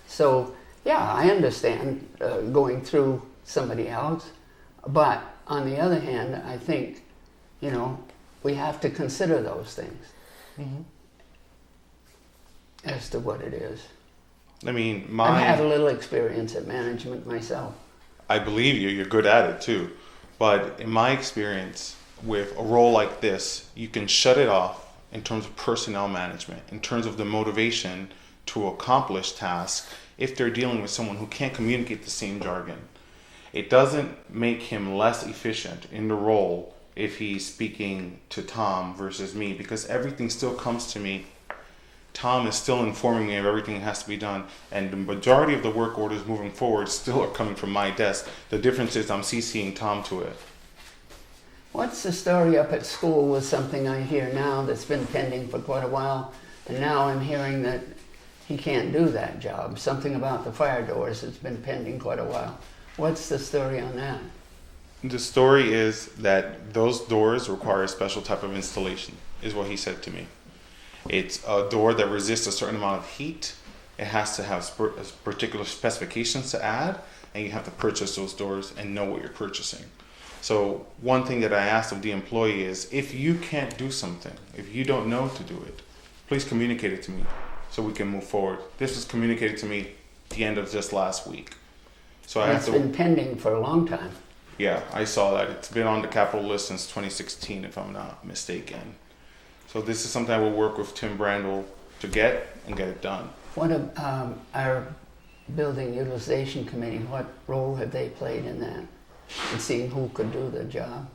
A: So, yeah, I understand going through somebody else, but on the other hand, I think, we have to consider those things as to what it is.
H: I mean,
A: I've had a little experience at management myself.
H: I believe you're good at it too. But in my experience, with a role like this, you can shut it off in terms of personnel management, in terms of the motivation to accomplish tasks if they're dealing with someone who can't communicate the same jargon. It doesn't make him less efficient in the role if he's speaking to Tom versus me, because everything still comes to me. Tom is still informing me of everything that has to be done, and the majority of the work orders moving forward still are coming from my desk. The difference is I'm CCing Tom to it.
A: What's the story up at school with something I hear now that's been pending for quite a while, and now I'm hearing that he can't do that job? Something about the fire doors that's been pending quite a while. What's the story on that?
H: The story is that those doors require a special type of installation, is what he said to me. It's a door that resists a certain amount of heat. It has to have particular specifications to add, and you have to purchase those doors and know what you're purchasing. So one thing that I asked of the employee is, if you can't do something, if you don't know to do it, please communicate it to me so we can move forward. This was communicated to me at the end of just last week. So I have
A: It's
H: to.
A: been pending for a long time.
H: Yeah, I saw that. It's been on the capital list since 2016, if I'm not mistaken. So this is something I will work with Tim Brandel to get it done.
A: What our building utilization committee, what role have they played in that? In seeing who could do the job?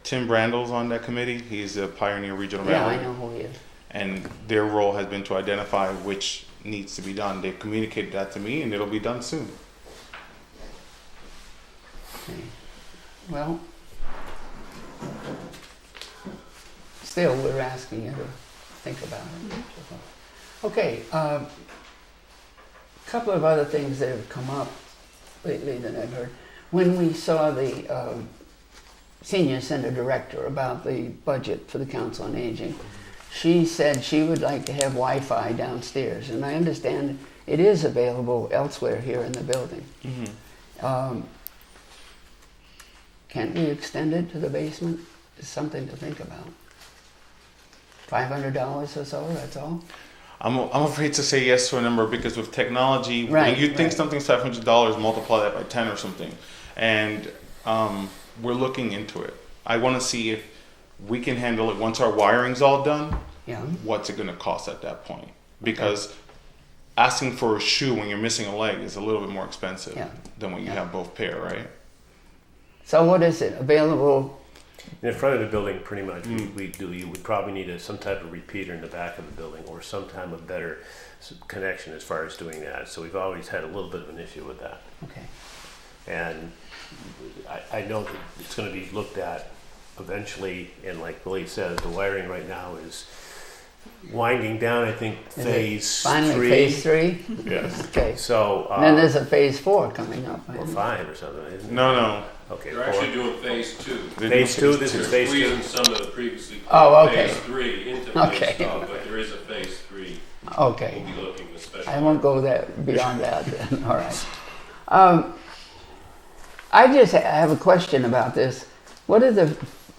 H: Tim Brandel's on that committee. He's a Pioneer Regional
A: Yeah,
H: Valley.
A: I know who he is.
H: And their role has been to identify which needs to be done. They've communicated that to me, and it'll be done soon.
A: Okay. Well, still, we're asking you to think about it. Okay, a couple of other things that have come up lately that I've heard. When we saw the senior center director about the budget for the Council on Aging, she said she would like to have Wi-Fi downstairs, and I understand it is available elsewhere here in the building.
H: Mm-hmm.
A: Can't we extend it to the basement? It's something to think about. $500 or so, that's all?
H: I'm afraid to say yes to a number, because with technology,
A: Right,
H: when you think
A: right.
H: something's $500, multiply that by 10 or something. And we're looking into it. I want to see if we can handle it once our wiring's all done.
A: Yeah.
H: What's it going to cost at that point? Because asking for a shoe when you're missing a leg is a little bit more expensive than when you have both pair, right?
A: So what is it? Available?
I: In front of the building, pretty much, you would probably need some type of repeater in the back of the building, or some type of better connection as far as doing that. So we've always had a little bit of an issue with that.
A: Okay.
I: And I know that it's going to be looked at eventually, and like Billy says, the wiring right now is winding down, I think,
A: Is
I: phase
A: it finally
I: 3.
A: phase 3?
I: Yes.
A: Okay.
I: So,
A: And then there's a phase 4 coming up. I
I: or
A: think.
I: 5 or something, isn't it?
H: No.
I: Okay,
D: They're
I: 4.
D: actually doing phase 2.
I: Phase 2, this
D: They're
I: is phase 2.
D: squeezing some of the previously
A: Oh, okay.
D: phase 3 into
A: Okay.
D: phase 2, but there is a phase 3.
A: Okay.
D: We'll be looking with special.
A: I won't go beyond that then. All right. I just have a question about this.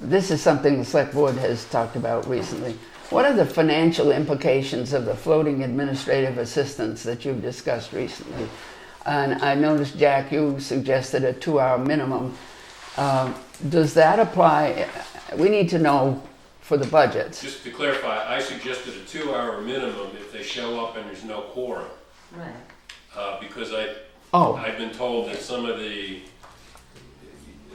A: This is something the Select Board has talked about recently. What are the financial implications of the floating administrative assistance that you've discussed recently? And I noticed, Jack, you suggested a 2-hour minimum. Does that apply? We need to know for the budgets.
D: Just to clarify, I suggested a 2-hour minimum if they show up and there's no quorum.
C: Right.
D: Because
A: Oh,
D: I've been told that some of the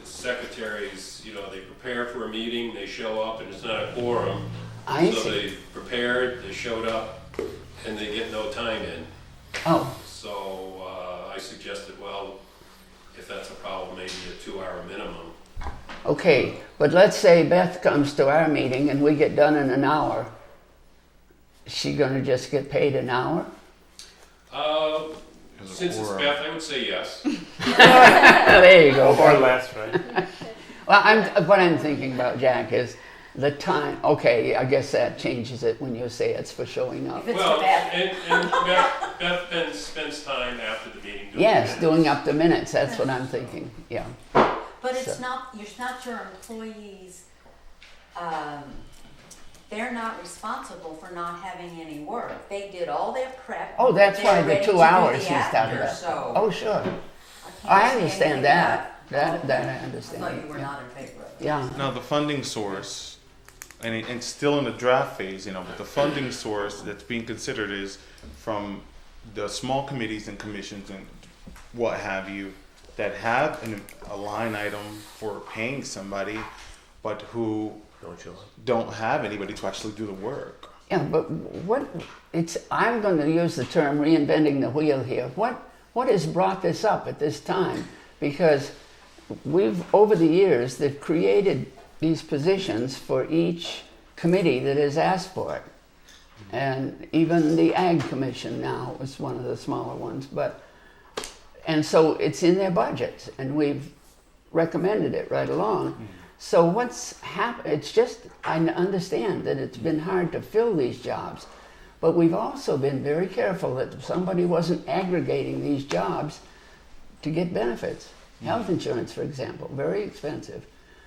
D: secretaries, they prepare for a meeting, they show up and it's not a quorum.
A: I
D: So
A: see.
D: they prepared, they showed up, and they get no time in.
A: Oh,
D: So I suggested, well, if that's a problem, maybe a 2-hour minimum.
A: okay. But let's say Beth comes to our meeting and we get done in an hour. Is she going to just get paid an hour?
D: Since it's Beth, I would say yes.
A: There you go.
I: Or less, right?
A: Well, what I'm thinking about, Jack, is the time. Okay, I guess that changes it when you say it's for showing up.
C: If it's
D: Well,
C: for Beth.
D: and Beth then spends time after the meeting doing
A: Yes,
D: minutes.
A: doing up the minutes. That's what I'm thinking. Yeah.
C: But it's
A: So-
C: not your employees, they're not responsible for not having any work. They did all their prep.
A: Oh, that's
C: They're
A: why the
C: ready to
A: 2
C: do
A: hours
C: the
A: he's talking
C: after,
A: about.
C: So
A: Oh, sure.
C: can't
A: I
C: say
A: understand
C: anything
A: that. that I
C: I
A: understand.
C: thought you were
A: yeah.
C: not in favor of it.
A: Yeah,
H: Now, the funding source, and it's still in the draft phase, but the funding source that's being considered is from the small committees and commissions and what have you that have a line item for paying somebody, but who
I: Don't show up.
H: don't have anybody to actually do the work.
A: yeah, but I'm going to use the term reinventing the wheel here. What has brought this up at this time? Because over the years, they've created these positions for each committee that has asked for it. And even the Ag Commission now is one of the smaller ones. And so it's in their budgets, and we've recommended it right along. So what's happened, it's just, I understand that it's been hard to fill these jobs, but we've also been very careful that somebody wasn't aggregating these jobs to get benefits. Health insurance, for example, very expensive.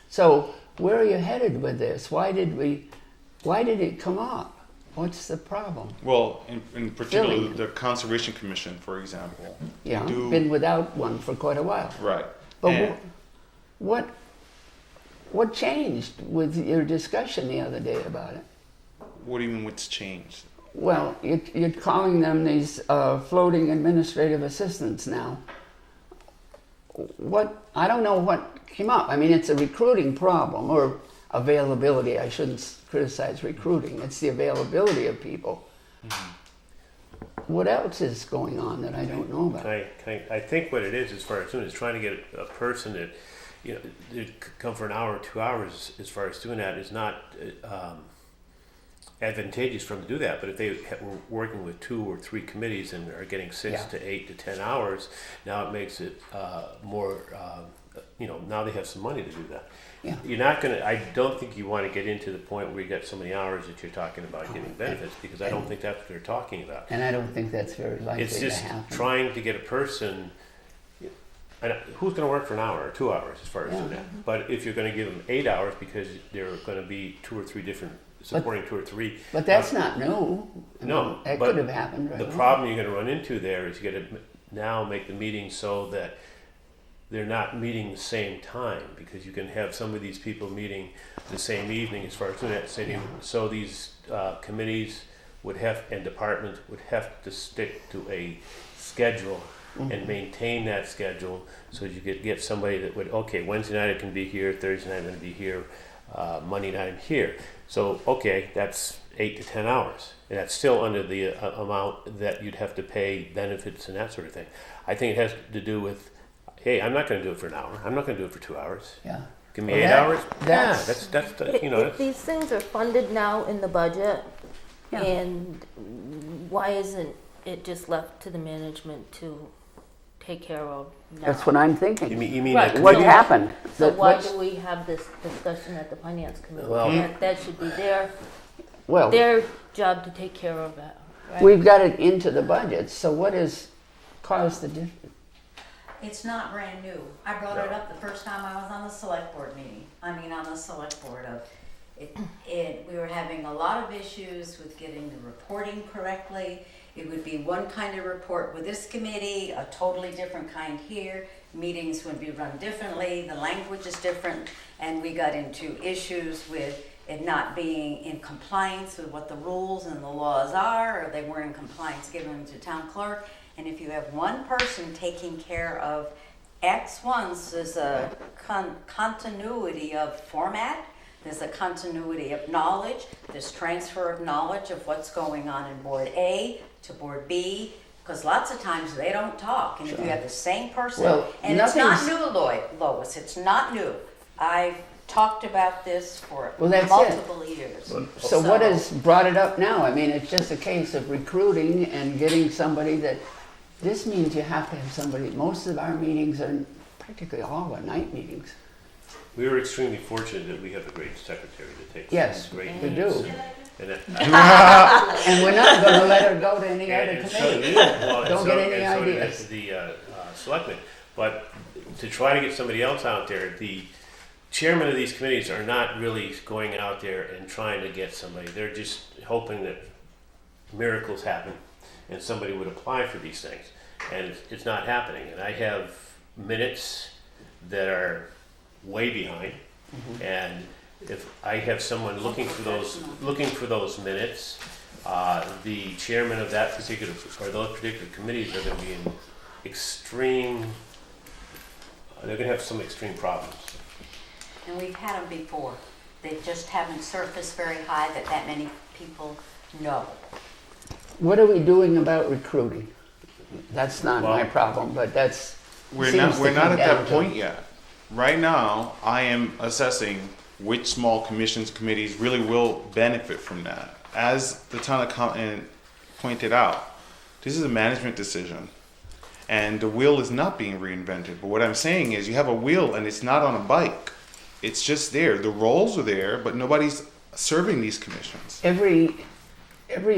A: So where are you headed with this? Why did it come up? What's the problem?
H: Well, in particular,
A: Filling.
H: the Conservation Commission, for example.
A: Yeah,
H: do-
A: been without one for quite a while.
H: Right.
A: But
H: And-
A: what changed with your discussion the other day about it?
H: What do you mean what's changed?
A: Well, you're calling them these floating administrative assistants now. I don't know what came up. I mean, it's a recruiting problem, or availability. I shouldn't criticize recruiting. It's the availability of people. What else is going on that I don't know about?
I: I think what it is, as far as doing, is trying to get a person that, that come for an hour or 2 hours, as far as doing that, is not advantageous for them to do that. But if they were working with 2 or 3 committees and are getting 6 to 8 to 10 hours, now it makes it more, now they have some money to do that.
A: Yeah.
I: You're not going to, I don't think you want to get into the point where you got so many hours that you're talking about getting benefits, because I don't think that's what they're talking about.
A: And I don't think that's very likely
I: It's
A: to
I: just
A: happen.
I: trying to get a person, and who's going to work for an hour or 2 hours as far as doing that? But if you're going to give them 8 hours because there are going to be 2 or 3 different, supporting 2 or 3.
A: But that's not new. I
I: No,
A: mean, that
I: but
A: could have happened right
I: The
A: away.
I: problem you're going to run into there is you got to now make the meetings so that they're not meeting the same time, because you can have some of these people meeting the same evening as far as doing that. So these committees would have, and departments would have to stick to a schedule and maintain that schedule, so you could get somebody that would, okay, Wednesday night I can be here, Thursday night I'm going to be here, Monday night I'm here. So, okay, that's 8 to 10 hours. And that's still under the amount that you'd have to pay benefits and that sort of thing. I think it has to do with, hey, I'm not going to do it for an hour. I'm not going to do it for 2 hours.
A: Yeah.
I: Give me
A: Well,
I: 8
A: that-
I: hours.
A: that's-
I: That's
E: If these things are funded now in the budget,
A: Yeah.
E: and why isn't it just left to the management to take care of now?
A: That's what I'm thinking.
I: you mean
E: Right.
I: the
A: What
I: committee?
A: happened?
E: So
A: That
E: why
A: what's-
E: do we have this discussion at the finance committee?
I: Well-
E: That should be
A: well,
E: their job to take care of that, right?
A: we've got it into the budget, so what has caused the difference?
C: It's not brand new. I brought it up the first time I was on the select board of it. We were having a lot of issues with getting the reporting correctly. It would be one kind of report with this committee, a totally different kind here. Meetings would be run differently, the language is different, and we got into issues with it not being in compliance with what the rules and the laws are, or they weren't in compliance giving them to town clerk. And if you have one person taking care of X ones, there's a continuity of format, there's a continuity of knowledge, there's transfer of knowledge of what's going on in Board A to Board B, because lots of times they don't talk. And if you have the same person,
A: Well,
C: and it's not
A: nothing's-
C: new, Lois, it's not new. I've talked about this for
A: Well, that's it.
C: multiple years.
A: So what has brought it up now? I mean, it's just a case of recruiting and getting somebody that, this means you have to have somebody, most of our meetings are, practically all are night meetings.
I: We were extremely fortunate that we have a great secretary that takes
A: Yes,
I: great
A: we
I: minutes.
A: do.
I: And that,
A: And we're not gonna let her go to any other
I: and so
A: committee.
I: did, well, and
A: Don't
I: so-
A: get any
I: and so did
A: ideas.
I: the selectmen. But to try to get somebody else out there, the chairman of these committees are not really going out there and trying to get somebody. They're just hoping that miracles happen and somebody would apply for these things. And it's not happening. And I have minutes that are way behind. And if I have someone looking for those minutes, the chairman of that particular, or those particular committees are gonna be in extreme, they're gonna have some extreme problems.
C: And we've had them before. They just haven't surfaced very high that many people know.
A: What are we doing about recruiting? That's not my
I: Well-
A: problem, but that's,
H: We're
A: seems
H: not,
A: to
H: we're not
A: come
H: at
A: down
H: that
A: to-
H: point yet. Right now, I am assessing which small commissions, committees really will benefit from that. As the town accountant pointed out, this is a management decision. And the wheel is not being reinvented. But what I'm saying is you have a wheel and it's not on a bike. It's just there. The roles are there, but nobody's serving these commissions.
A: every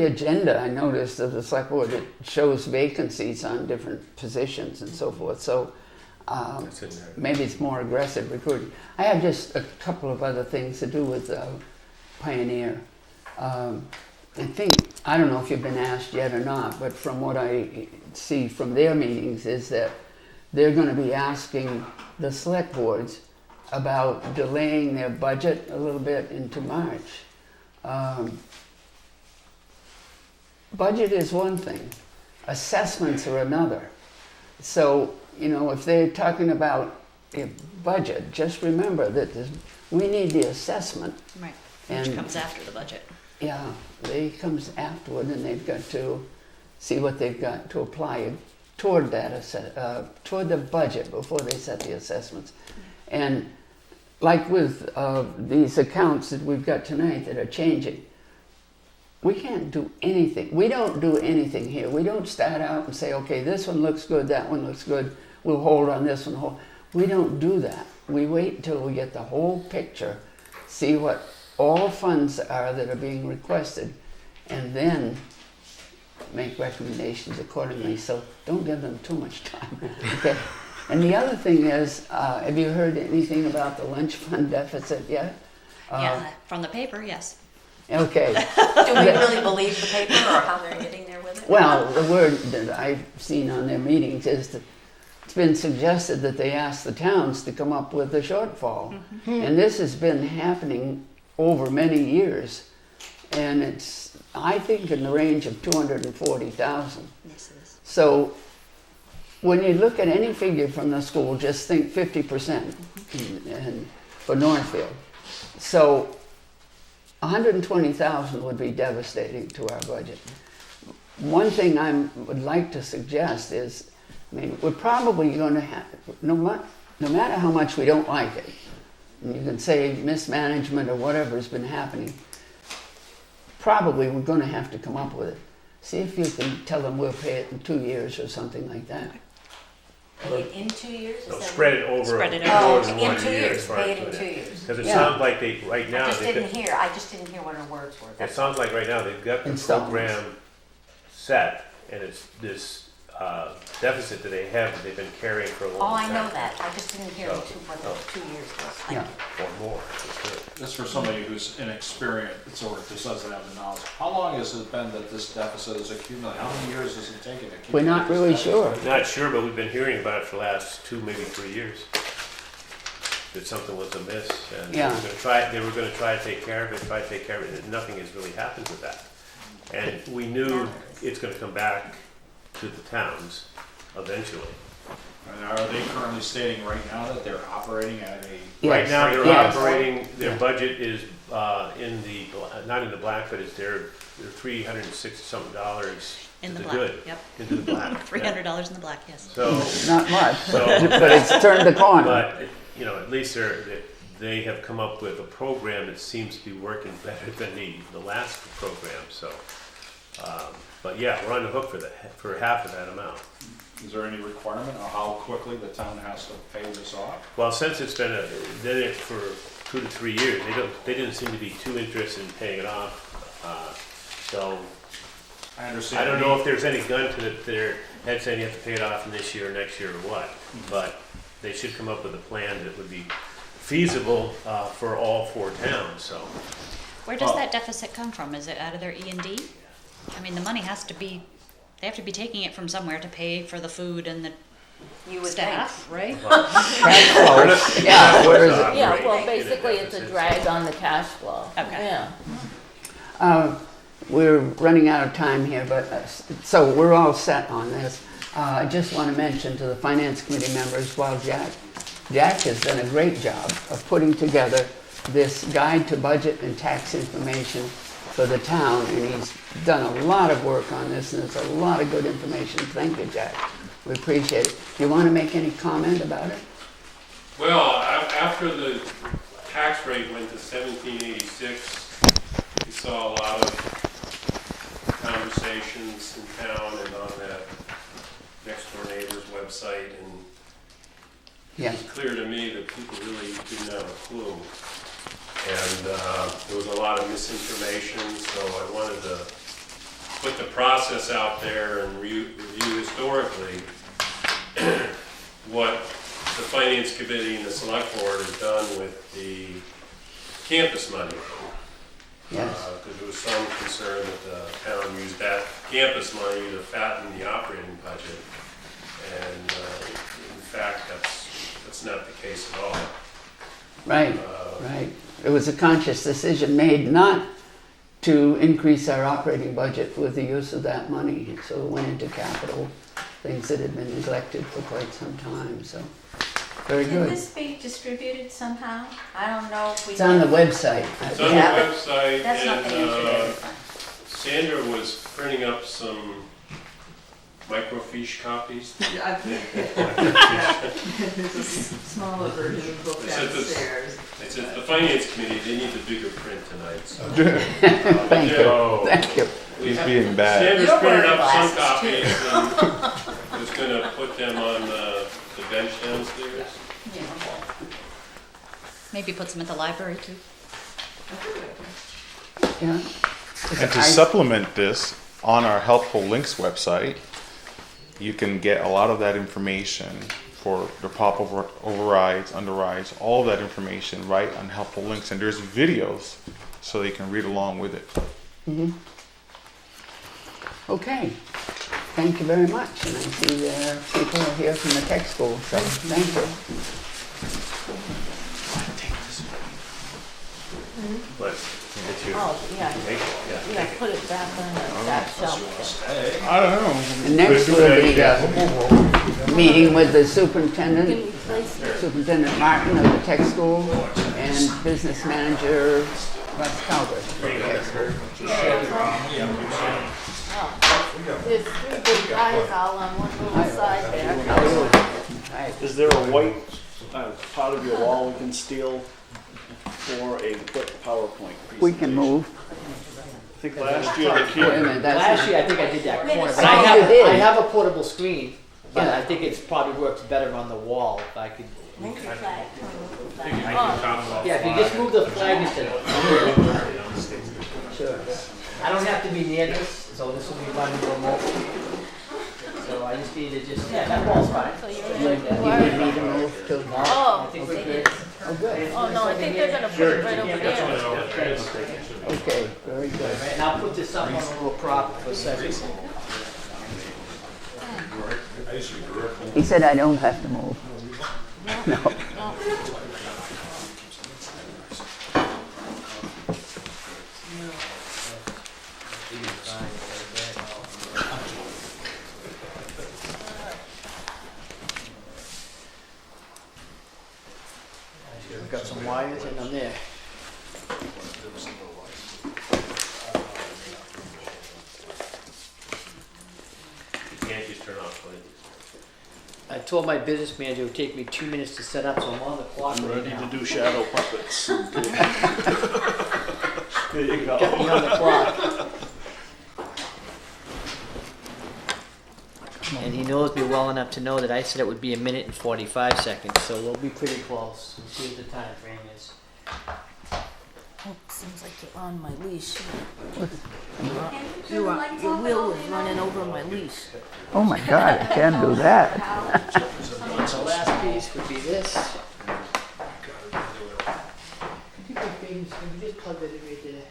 A: agenda I noticed of the select board, it shows vacancies on different positions and so forth. So
I: That's in there.
A: maybe it's more aggressive recruiting. I have just a couple of other things to do with Pioneer. I think, I don't know if you've been asked yet or not, but from what I see from their meetings is that they're going to be asking the select boards about delaying their budget a little bit into March. Budget is one thing, assessments are another. So, you know, if they're talking about a budget, just remember that we need the assessment.
G: Right, which
A: And-
G: comes after the budget.
A: Yeah, they comes afterward, and they've got to see what they've got to apply toward that toward the budget before they set the assessments. And like with these accounts that we've got tonight that are changing, we can't do anything. We don't do anything here. We don't start out and say, okay, this one looks good, that one looks good. We'll hold on this one. We don't do that. We wait until we get the whole picture, see what all funds are that are being requested, and then make recommendations accordingly. So don't give them too much time. Okay. And the other thing is, have you heard anything about the lunch fund deficit yet?
G: Yeah, from the paper, yes.
A: Okay.
C: Do we really believe the paper or how they're getting there with it?
A: Well, the word that I've seen on their meetings is that it's been suggested that they ask the towns to come up with a shortfall. And this has been happening over many years. And it's, I think, in the range of 240,000.
G: Yes, it is.
A: So when you look at any figure from the school, just think 50% and for Northfield. So 120,000 would be devastating to our budget. One thing I would like to suggest is, I mean, we're probably going to have, no matter how much we don't like it, and you can say mismanagement or whatever has been happening, probably we're going to have to come up with it. See if you can tell them we'll pay it in 2 years or something like that.
C: Pay it in 2 years? Is
I: No,
C: that
I: spread it over
G: Spread it
I: more
C: Oh,
I: than
C: in
I: 1
C: 2
I: year.
C: years, pay it in 2 years.
I: Because it
A: Yeah.
I: sounds like they, right now,
C: I just
I: they've
C: didn't
I: got,
C: hear what her words were.
I: it
C: That's
I: sounds like right now they've got the
A: Installments.
I: program set, and it's this deficit that they have that they've been carrying for a long
C: Oh,
I: time.
C: I know that. I just didn't hear
I: So-
C: what the 2 years was. Thank
A: Yeah.
C: you.
I: Or more, for sure.
F: Just for somebody who's inexperienced or just doesn't have the knowledge, how long has it been that this deficit has accumulated? How many years has it taken to accumulate?
A: We're not really
F: this
A: sure.
F: deficit?
I: Not sure, but we've been hearing about it for the last 2, maybe 3 years. That something was amiss, and
A: Yeah.
I: they were gonna try to take care of it, and nothing has really happened with that. And we knew it's gonna come back to the towns eventually.
F: And are they currently stating right now that they're operating at a?
A: Yes.
I: Right now, they're
A: Yes.
I: operating, their
A: Yeah.
I: budget is in the, not in the black, but it's they're $360-something
G: In
I: to
G: the
I: the
G: black,
I: good,
G: yep.
I: into the black.
G: $300 in the black, yes.
I: So,
A: Not much,
I: So-
A: but it's turned the corner.
I: but, you know, at least they have come up with a program that seems to be working better than the last program, so. But yeah, we're on the hook for half of that amount.
F: Is there any requirement on how quickly the town has to pay this off?
I: Well, since it's been it for 2 to 3 years, they didn't seem to be too interested in paying it off. So
F: I understand.
I: I don't know if there's any gun to their head saying you have to pay it off in this year or next year or what, but they should come up with a plan that would be feasible for all 4 towns. So
G: Where does that deficit come from? Is it out of their E&D? I mean, the money has to be, they have to be taking it from somewhere to pay for the food and the
C: You would
G: staff, right?
A: Cash flow, yeah, where is it?
E: Yeah, well, basically it's a drag on the cash flow.
G: Okay.
E: Yeah.
A: We're running out of time here, but, so we're all set on this. I just want to mention to the Finance Committee members, while Jack has done a great job of putting together this guide to budget and tax information for the town, and he's done a lot of work on this, and there's a lot of good information. Thank you, Jack. We appreciate it. Do you want to make any comment about it?
D: Well, after the tax rate went to 1786, we saw a lot of conversations in town and on that next door neighbor's website, and
A: Yeah.
D: it was clear to me that people really didn't have a clue. And there was a lot of misinformation, so I wanted to put the process out there and review historically what the Finance Committee and the Select Board has done with the campus money.
A: Yes.
D: Because there was some concern that the town used that campus money to fatten the operating budget. And in fact, that's not the case at all.
A: Right, right. It was a conscious decision made not to increase our operating budget with the use of that money. So it went into capital, things that had been neglected for quite some time, so very
C: Can
A: good.
C: this be distributed somehow? I don't know if we.
A: It's on the website.
D: It's on the
C: Yeah, but
D: website,
C: That's not the answer to
D: and
C: everything.
D: Sandra was printing up some microfiche copies.
J: Smaller version of the book
D: They said this-
J: downstairs.
D: They said the Finance Committee, they need the bigger print tonight. So.
A: Thank you,
H: Oh.
A: thank you.
H: He's being bad.
D: Sandra's
C: You're
D: printed
C: wearing
D: up some
C: glasses,
D: copies and was gonna put them on the bench downstairs.
C: Yeah.
G: Maybe put some at the library too.
A: Yeah.
H: And to
A: I-
H: supplement this, on our Helpful Links website, you can get a lot of that information for the pop overrides, underrides, all of that information right on Helpful Links. And there's videos so you can read along with it.
A: Okay, thank you very much. And I see there are people here from the tech school, so thank you.
I: But it's your
E: Oh, yeah,
I: information,
E: yeah, put it back on that shelf there.
H: I don't know.
A: And next we'll be meeting with the
E: You can
A: superintendent,
E: replace it.
A: Superintendent Martin of the tech school, and business manager Russ Calvert.
E: There's three big guys all on one little side there.
A: Right.
K: Is there a white part of your wall we can steal for a quick PowerPoint presentation?
A: We can move.
K: I think last year the
A: Wait a
K: kid,
A: minute, that's
J: Last
A: not,
J: year, I think I did that
C: Wait a
J: corner, but
C: second.
A: Oh, you did.
J: I have a portable screen, but
A: Yeah.
J: I think it's probably works better on the wall if I could.
C: Move your flag.
J: Yeah, if you just move the flag instead of.
A: sure.
J: I don't have to be near this, so this will be running remote. So I just need to just, yeah, that wall's fine.
E: So you're
J: Just
E: in
J: like that.
A: You
E: Where?
A: need me to move to,
J: No, I
E: Oh,
J: think we're good.
A: oh, good.
E: Oh, no, I think they're gonna put it right over there.
A: Okay, very good.
J: Right, and I'll put this up on a little prop for a second.
A: He said I don't have to move. No.
J: We've got some wires in on there.
I: you can't just turn off one of these.
J: I told my business manager it would take me 2 minutes to set up, so I'm on the clock
K: I'm
J: right
K: ready
J: now.
K: to do shadow puppets. There you
J: Got me
K: go.
J: on the clock. And he knows me well enough to know that I said it would be 1 minute and 45 seconds, so we'll be pretty close. We'll see what the time frame is.
E: Oh, seems like you're on my leash.
C: Your
E: Your wheel is running over my leash.
A: Oh my God, I can't do that.
J: The last piece would be this. Could you just plug that in right there?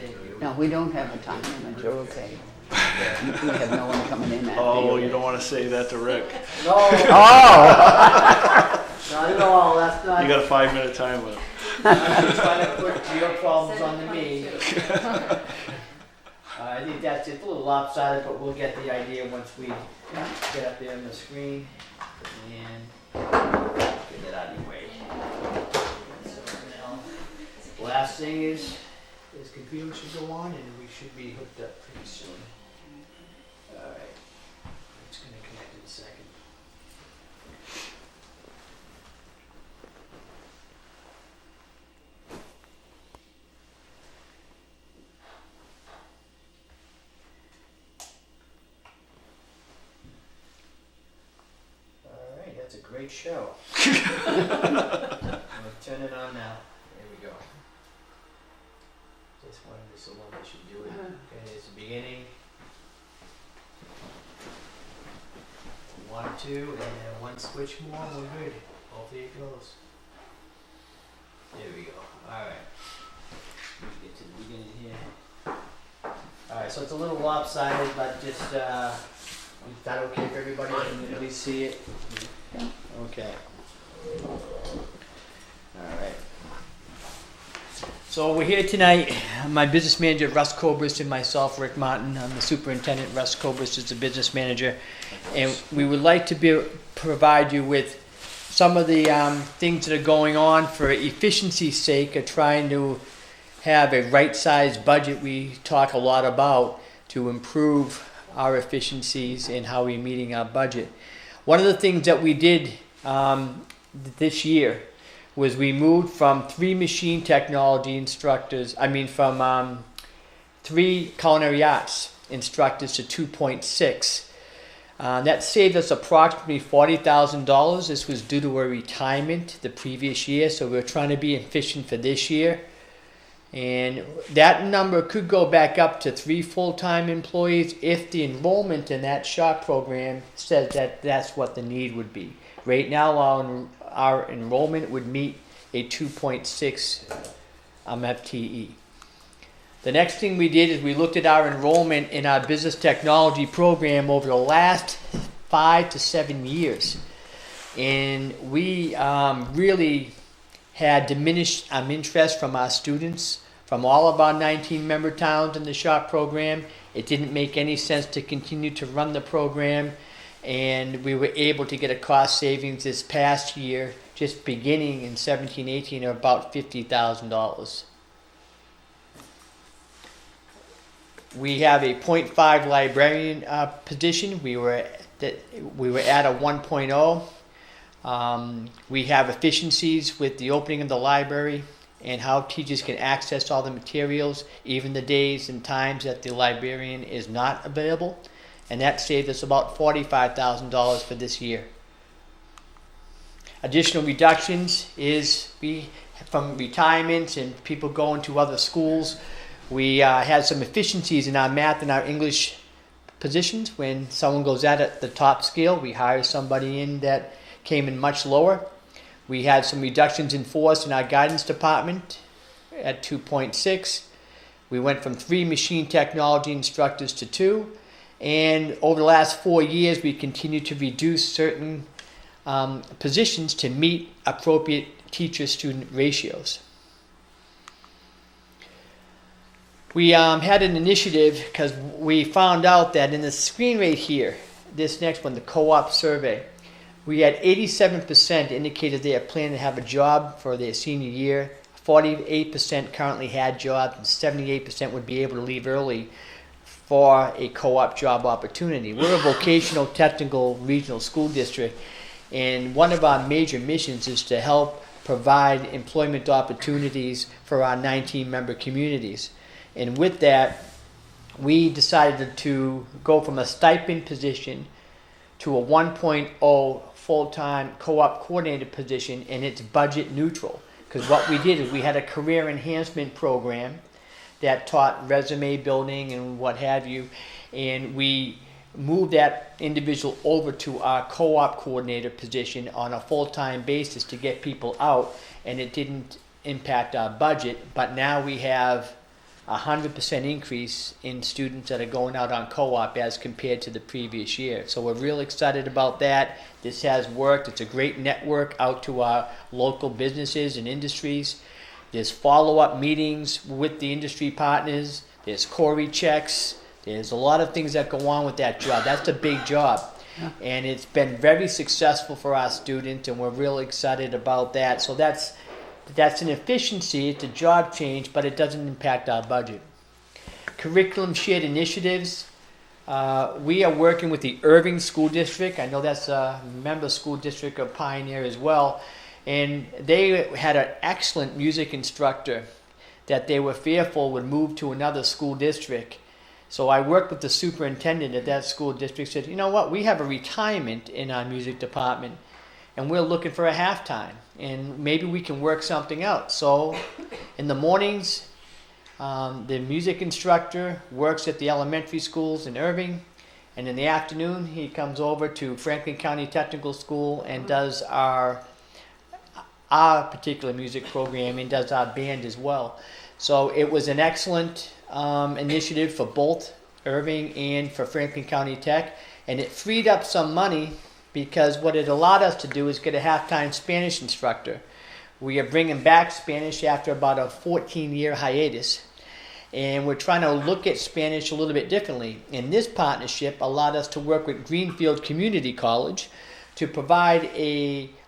J: Thank you.
A: No, we don't have a time limit, you're okay. We have no one coming in after
K: Oh,
A: you.
K: you don't want to say that to Rick.
J: No,
A: Oh!
J: not at all, that's not.
K: You got a 5-minute time limit.
J: I'm just trying to put your problems onto me. I think that's just a little lopsided, but we'll get the idea once we get up there on the screen and get that out of your way. So now, last thing is, this computer should go on and we should be hooked up pretty soon. Alright, it's gonna connect in a second. Alright, that's a great show. I'm gonna turn it on now. There we go. This one is the one that should do it. Okay, it's the beginning. 1, 2, and then one switch more, we're good. Hopefully it goes. There we go. Alright. Let's get to the beginning here. Alright, so it's a little lopsided, but just, is that okay for everybody? Can you at least see it? Okay. Alright. So we're here tonight. My business manager, Russ Cobras, and myself, Rick Martin. I'm the superintendent. Russ Cobras is the business manager. And we would like to provide you with some of the things that are going on for efficiency's sake of trying to have a right-sized budget we talk a lot about to improve our efficiencies and how we're meeting our budget. One of the things that we did this year was we moved from 3 machine technology instructors, from 3 culinary arts instructors to 2.6. That saved us approximately $40,000. This was due to a retirement the previous year, so we're trying to be efficient for this year. And that number could go back up to 3 full-time employees if the enrollment in that shop program says that that's what the need would be. Right now, our enrollment would meet a 2.6 FTE. The next thing we did is we looked at our enrollment in our business technology program over the last 5 to 7 years. And we really had diminished interest from our students, from all of our 19 member towns in the SHOP program. It didn't make any sense to continue to run the program, and we were able to get a cost savings this past year, just beginning in 17-18, of about $50,000. We have a 0.5 librarian position. We were at a 1.0. We have efficiencies with the opening of the library and how teachers can access all the materials, even the days and times that the librarian is not available. And that saved us about $45,000 for this year. Additional reductions is from retirements and people going to other schools. We had some efficiencies in our math and our English positions. When someone goes out at the top scale, we hire somebody in that came in much lower. We had some reductions in force in our guidance department at 2.6. We went from 3 machine technology instructors to 2. And over the last 4 years, we continued to reduce certain positions to meet appropriate teacher-student ratios. We had an initiative because we found out that in the screen right here, this next one, the co-op survey, we had 87% indicated they had planned to have a job for their senior year. 48% currently had jobs, and 78% would be able to leave early for a co-op job opportunity. We're a vocational technical regional school district, and one of our major missions is to help provide employment opportunities for our 19 member communities. And with that, we decided to go from a stipend position to a 1.0 full-time co-op coordinator position, and it's budget neutral. Because what we did is we had a career enhancement program that taught resume building and what have you, and we moved that individual over to our co-op coordinator position on a full-time basis to get people out, and it didn't impact our budget. But now we have 100% increase in students that are going out on co-op as compared to the previous year. So we're real excited about that. This has worked. It's a great network out to our local businesses and industries. There's follow-up meetings with the industry partners. There's Corey checks. There's a lot of things that go on with that job. That's a big job. And it's been very successful for our students, and we're really excited about that. So that's an efficiency, it's a job change, but it doesn't impact our budget. Curriculum shared initiatives. We are working with the Irving School District. I know that's a member school district of Pioneer as well. And they had an excellent music instructor that they were fearful would move to another school district. So I worked with the superintendent at that school district, said, you know what, we have a retirement in our music department, and we're looking for a halftime, and maybe we can work something out. So in the mornings, the music instructor works at the elementary schools in Irving, and in the afternoon he comes over to Franklin County Technical School and does our particular music program and does our band as well. So it was an excellent initiative for both Irving and for Franklin County Tech, and it freed up some money because what it allowed us to do is get a halftime Spanish instructor. We are bringing back Spanish after about a 14-year hiatus, and we're trying to look at Spanish a little bit differently. And this partnership allowed us to work with Greenfield Community College to provide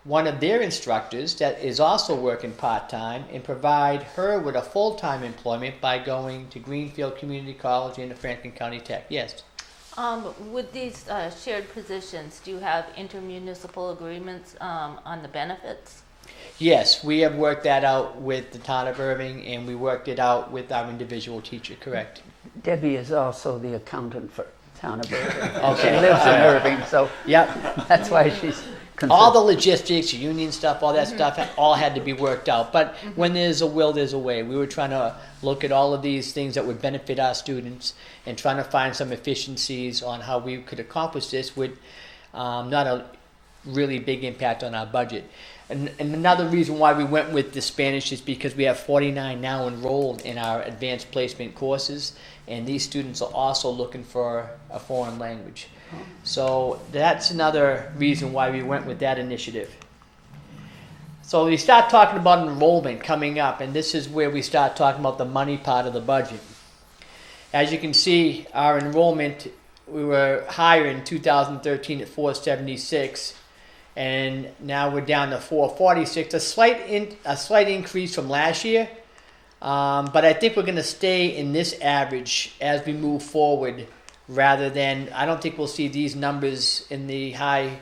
J: one of their instructors that is also working part-time and provide her with a full-time employment by going to Greenfield Community College and to Franklin County Tech. Yes?
E: With these shared positions, do you have intermunicipal agreements on the benefits?
J: Yes, we have worked that out with the town of Irving, and we worked it out with our individual teacher, correct?
A: Debbie is also the accountant for town of Irving.
J: Okay.
A: She lives in Irving, so
J: Yep.
A: that's why she's
J: All the logistics, union stuff, all that stuff, all had to be worked out. But when there's a will, there's a way. We were trying to look at all of these things that would benefit our students and trying to find some efficiencies on how we could accomplish this with not a really big impact on our budget. And another reason why we went with the Spanish is because we have 49 now enrolled in our advanced placement courses, and these students are also looking for a foreign language. So that's another reason why we went with that initiative. So we start talking about enrollment coming up, and this is where we start talking about the money part of the budget. As you can see, our enrollment, we were higher in 2013 at 476, and now we're down to 446, a slight increase from last year, but I think we're going to stay in this average as we move forward. Rather than, I don't think we'll see these numbers in the high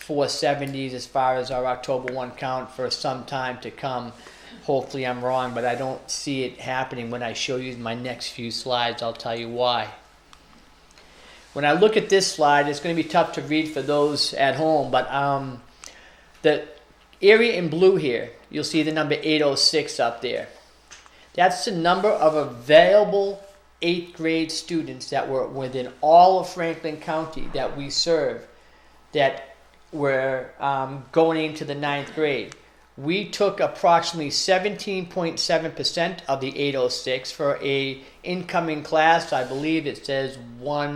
J: 470s as far as our October 1 count for some time to come. Hopefully I'm wrong, but I don't see it happening. When I show you my next few slides, I'll tell you why. When I look at this slide, it's going to be tough to read for those at home, but the area in blue here, you'll see the number 806 up there. That's the number of available 8th grade students that were within all of Franklin County that we serve that were going into the 9th grade. We took approximately 17.7% of the 806 for a incoming class. I believe it says I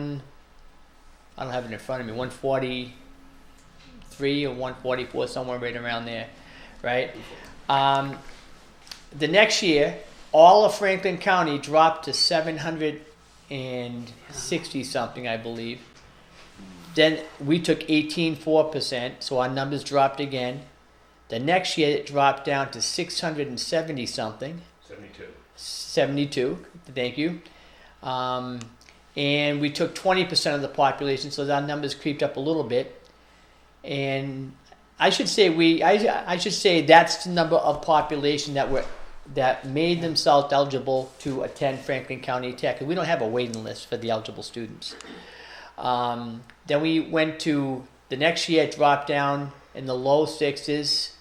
J: don't have it in front of me, 143 or 144, somewhere right around there, right? The next year, all of Franklin County dropped to 760 something, I believe. Then we took 18.4%, so our numbers dropped again. The next year it dropped down to 670 something. 72, thank you. And we took 20% of the population, so our numbers creeped up a little bit. And I should say that's the number of population that made themselves eligible to attend Franklin County Tech. We don't have a waiting list for the eligible students. Then we went to the next year, it dropped down in the low 6s,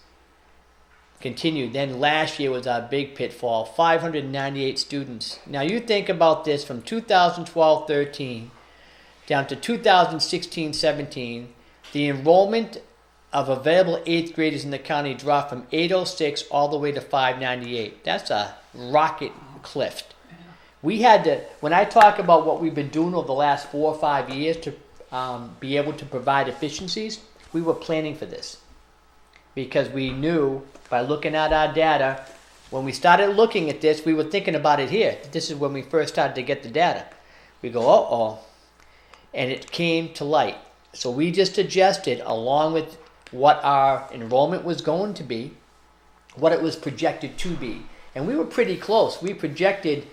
J: continued. Then last year was our big pitfall, 598 students. Now you think about this from 2012-13 down to 2016-17, the enrollment of available 8th graders in the county dropped from 806 all the way to 598. That's a rocket cliff. We had to, when I talk about what we've been doing over the last 4 or 5 years to be able to provide efficiencies, we were planning for this. Because we knew by looking at our data, when we started looking at this, we were thinking about it here. This is when we first started to get the data. We go, uh-oh, and it came to light. So we just adjusted along with what our enrollment was going to be, what it was projected to be. And we were pretty close. We projected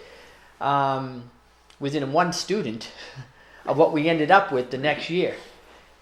J: within one student of what we ended up with the next year.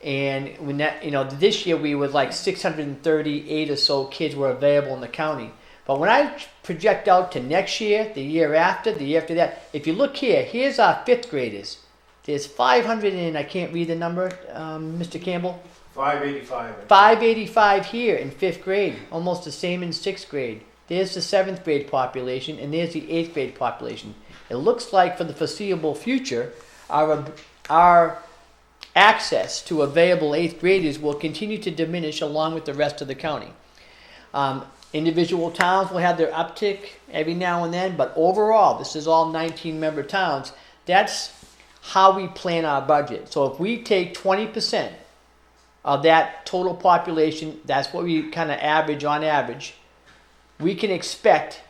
J: And when that, this year we were like 638 or so kids were available in the county. But when I project out to next year, the year after that, if you look here, here's our 5th graders. There's 500 and I can't read the number, Mr. Campbell.
B: 585.
J: 585 here in 5th grade, almost the same in 6th grade. There's the 7th grade population, and there's the 8th grade population. It looks like for the foreseeable future, our access to available 8th graders will continue to diminish along with the rest of the county. Individual towns will have their uptick every now and then, but overall, this is all 19-member towns. That's how we plan our budget. So if we take 20% of that total population, that's what we kind of average on average, we can expect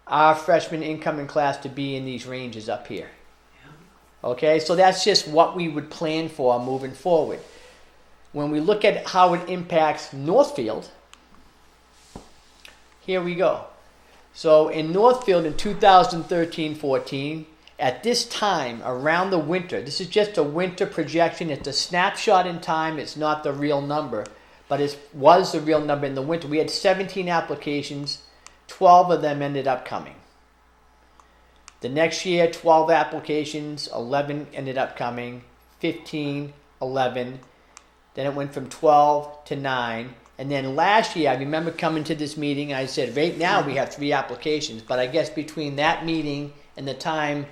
J: our freshman incoming class to be in these ranges up here. Okay, so that's just what we would plan for moving forward. When we look at how it impacts Northfield, here we go. So in Northfield in 2013-14, at this time, around the winter, this is just a winter projection, it's a snapshot in time, it's not the real number, but it was the real number in the winter. We had 17 applications, 12 of them ended up coming. The next year, 12 applications, 11 ended up coming, 15, 11. Then it went from 12 to 9. And then last year, I remember coming to this meeting, I said, right now we have 3 applications. But I guess between that meeting and the time,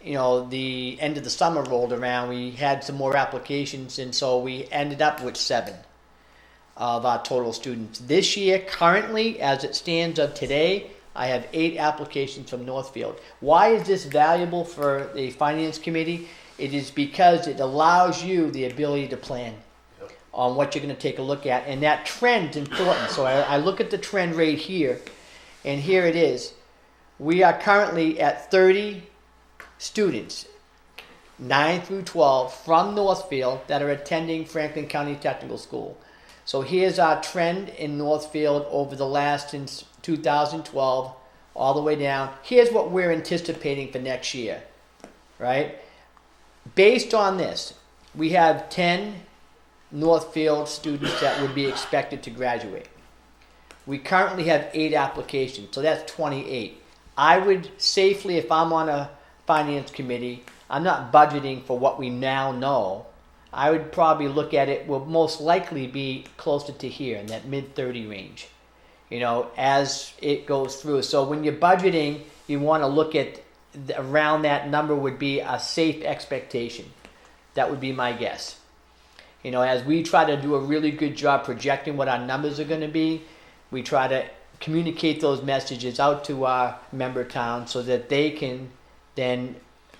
J: the end of the summer rolled around, we had some more applications. And so we ended up with 7 of our total students. This year, currently, as it stands of today, I have 8 applications from Northfield. Why is this valuable for the Finance Committee? It is because it allows you the ability to plan on what you're going to take a look at. And that trend is important. So I look at the trend right here, and here it is. We are currently at 30 students, 9 through 12, from Northfield that are attending Franklin County Technical School. So here's our trend in Northfield over the last, since 2012, all the way down. Here's what we're anticipating for next year, right? Based on this, we have 10 Northfield students that would be expected to graduate. We currently have 8 applications, so that's 28. I would safely, if I'm on a finance committee, I'm not budgeting for what we now know. I would probably look at it, will most likely be closer to here in that mid-30 range, as it goes through. So when you're budgeting, you want to look at around that number would be a safe expectation. That would be my guess. As we try to do a really good job projecting what our numbers are going to be, we try to communicate those messages out to our member towns so that they can then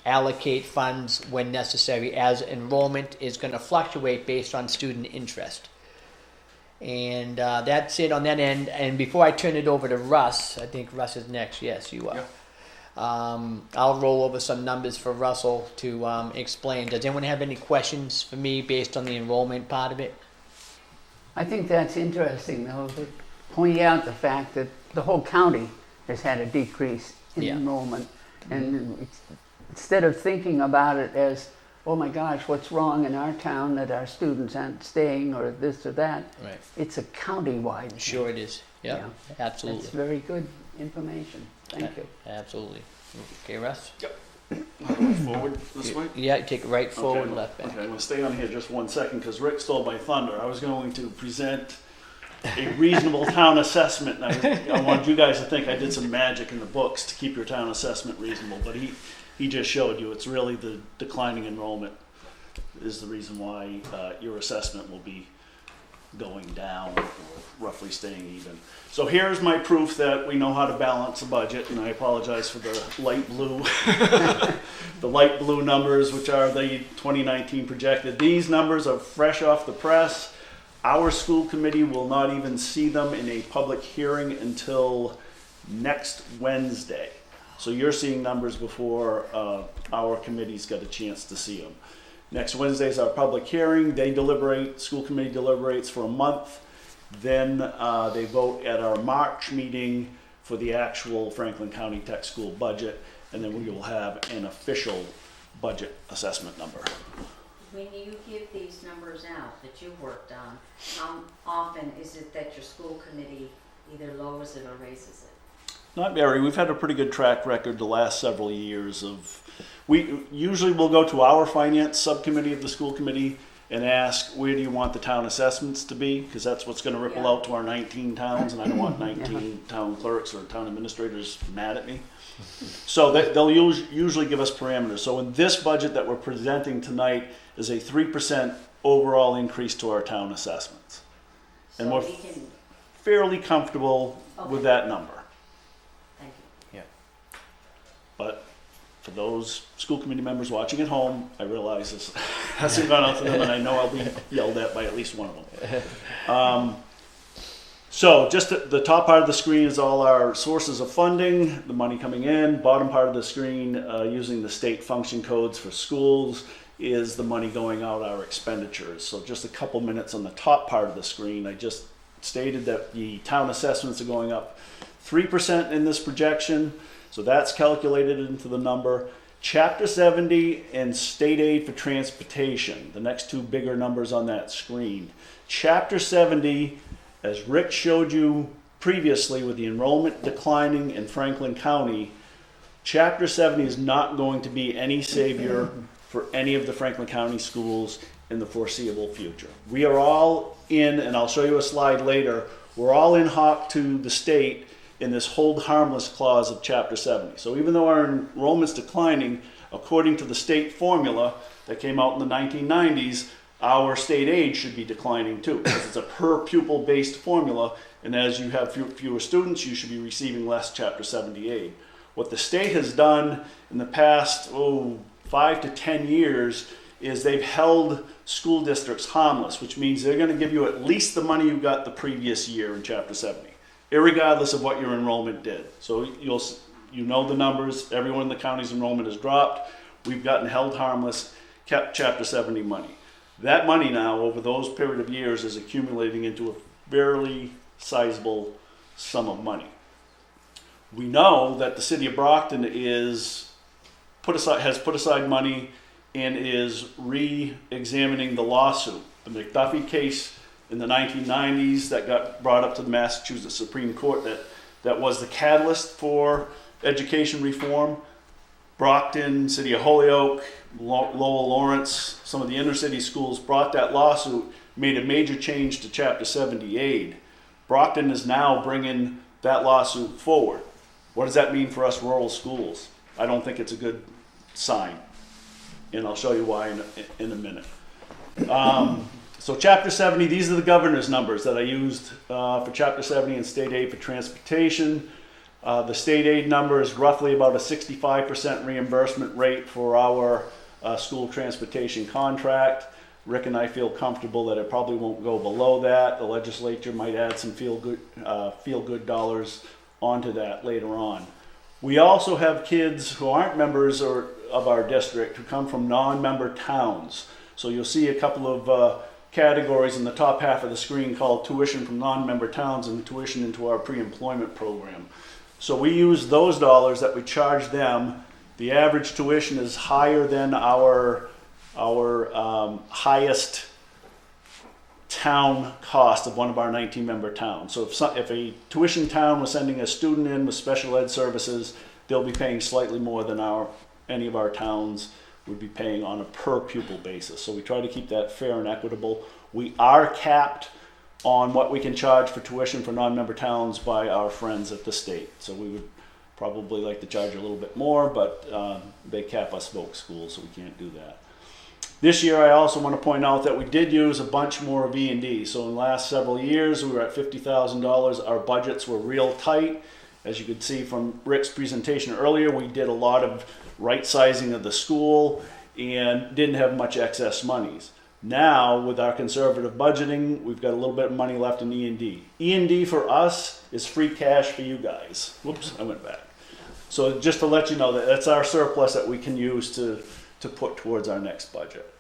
J: allocate funds when necessary, as enrollment is going to fluctuate based on student interest. And that's it on that end. And before I turn it over to Russ, I think Russ is next. Yes, you are.
B: Yeah.
J: I'll roll over some numbers for Russell to explain. Does anyone have any questions for me based on the enrollment part of it?
A: I think that's interesting, though, to point out the fact that the whole county has had a decrease in enrollment. And instead of thinking about it as, oh my gosh, what's wrong in our town that our students aren't staying or this or that,
J: Right.
A: it's a county-wide thing.
J: Sure it is. Yep.
A: Yeah.
J: Absolutely.
A: That's very good information. Thank you.
J: Absolutely. Okay, Russ?
K: Forward this way?
J: Yeah, take it right forward,
K: Okay,
J: left back.
K: Okay, I'm gonna stay on here just one second, because Rick stole my thunder. I was going to present a reasonable town assessment. I wanted you guys to think I did some magic in the books to keep your town assessment reasonable, but he just showed you it's really the declining enrollment is the reason why your assessment will be going down or roughly staying even. So here's my proof that we know how to balance a budget, and I apologize for the light blue, the light blue numbers, which are the 2019 projected. These numbers are fresh off the press. Our school committee will not even see them in a public hearing until next Wednesday. So you're seeing numbers before our committee's got a chance to see them. Next Wednesday is our public hearing. They deliberate, school committee deliberates for a month. Then they vote at our March meeting for the actual Franklin County Tech School budget, and then we will have an official budget assessment number.
C: When you give these numbers out that you've worked on, how often is it that your school committee either lowers it or raises it?
K: Not very. We've had a pretty good track record the last several years of, we usually will go to our finance subcommittee of the school committee and ask, where do you want the town assessments to be? Because that's what's going to ripple out to our 19 towns, and I don't want 19 town clerks or town administrators mad at me. So they'll usually give us parameters. So in this budget that we're presenting tonight is a 3% overall increase to our town assessments. And
C: So
K: we're
C: we can,
K: fairly comfortable with that number.
C: thank you.
K: But for those school committee members watching at home, I realize this hasn't gone out to them, and I know I'll be yelled at by at least one of them. So just the top part of the screen is all our sources of funding, the money coming in. Bottom part of the screen, using the state function codes for schools, is the money going out, our expenditures. So just a couple minutes on the top part of the screen, I just stated that the town assessments are going up 3% in this projection. So that's calculated into the number. Chapter 70 and state aid for transportation, the next two bigger numbers on that screen. Chapter 70, as Rick showed you previously with the enrollment declining in Franklin County, Chapter 70 is not going to be any savior for any of the Franklin County schools in the foreseeable future. We are all in, and I'll show you a slide later, we're all in hock to the state in this hold harmless clause of Chapter 70. So even though our enrollment's declining, according to the state formula that came out in the 1990s, our state aid should be declining too, because it's a per pupil based formula, and as you have fewer students, you should be receiving less Chapter 70 aid. What the state has done in the past 5 to 10 years is they've held school districts harmless, which means they're going to give you at least the money you got the previous year in Chapter 70, irregardless of what your enrollment did. So you know the numbers, everyone in the county's enrollment has dropped, we've gotten held harmless, kept Chapter 70 money. That money now, over those period of years, is accumulating into a fairly sizable sum of money. We know that the city of Brockton has put aside money and is re-examining the lawsuit. The McDuffie case in the 1990s that got brought up to the Massachusetts Supreme Court that was the catalyst for education reform. Brockton, City of Holyoke, Lowell Lawrence, some of the inner city schools brought that lawsuit, made a major change to Chapter 70 aid. Brockton is now bringing that lawsuit forward. What does that mean for us rural schools? I don't think it's a good sign, and I'll show you why in a minute. So Chapter 70, these are the governor's numbers that I used for Chapter 70 and state aid for transportation. The state aid number is roughly about a 65% reimbursement rate for our school transportation contract. Rick and I feel comfortable that it probably won't go below that. The legislature might add some feel-good dollars onto that later on. We also have kids who aren't members of our district who come from non-member towns. So you'll see a couple of categories in the top half of the screen called tuition from non-member towns and tuition into our pre-employment program. So we use those dollars that we charge them. The average tuition is higher than our highest town cost of one of our 19-member towns. So if a tuition town was sending a student in with special ed services, they'll be paying slightly more than any of our towns would be paying on a per pupil basis. So we try to keep that fair and equitable. We are capped on what we can charge for tuition for non-member towns by our friends at the state. So we would probably like to charge a little bit more, but they cap us folk schools, so we can't do that. This year, I also want to point out that we did use a bunch more of E&D. So in the last several years, we were at $50,000. Our budgets were real tight. As you could see from Rick's presentation earlier, we did a lot of right sizing of the school and didn't have much excess monies. Now, with our conservative budgeting, we've got a little bit of money left in E&D. E&D for us is free cash for you guys. Whoops, I went back. So just to let you know that that's our surplus that we can use to put towards our next budget.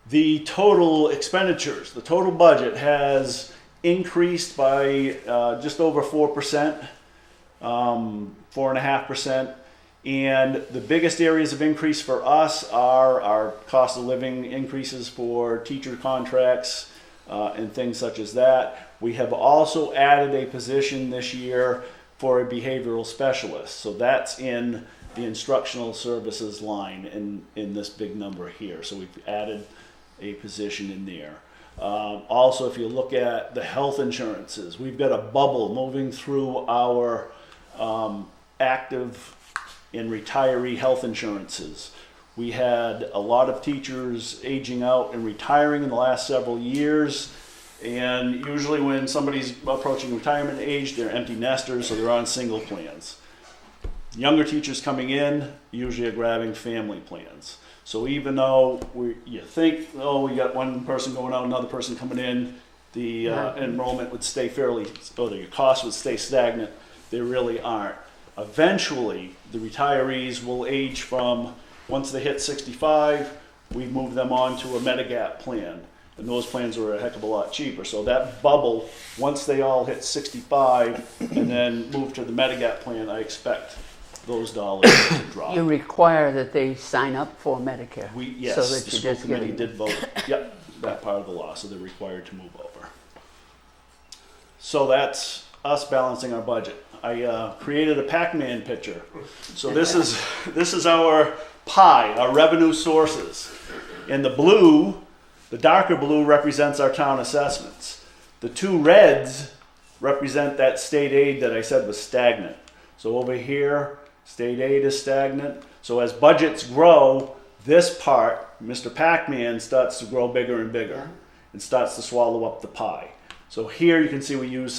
K: The total expenditures, the total budget has increased by just over 4%, 4.5%. And the biggest areas of increase for us are our cost of living increases for teacher contracts and things such as that. We have also added a position this year for a behavioral specialist. So that's in the instructional services line in this big number here. So we've added a position in there. Also, if you look at the health insurances, we've got a bubble moving through our active and retiree health insurances. We had a lot of teachers aging out and retiring in the last several years. And usually when somebody's approaching retirement age, they're empty nesters, so they're on single plans. Younger teachers coming in usually are grabbing family plans. So even though you think, oh, we got one person going out, another person coming in, the enrollment would stay or the cost would stay stagnant, they really aren't. Eventually, the retirees will age from, once they hit 65, we move them on to a Medigap plan. And those plans are a heck of a lot cheaper. So that bubble, once they all hit 65 and then move to the Medigap plan, I expect those dollars to drop.
A: You require that they sign up for Medicare.
K: Yes,
A: so
K: the
A: that you
K: school
A: just
K: committee
A: get
K: did vote. Yep, that part of the law, so they're required to move over. So that's us balancing our budget. I created a Pac-Man picture. So this is our pie, our revenue sources. And the blue, the darker blue, represents our town assessments. The two reds represent that state aid that I said was stagnant. So over here, state aid is stagnant. So as budgets grow, this part, Mr. Pac-Man, starts to grow bigger and bigger and starts to swallow up the pie. So here you can see we use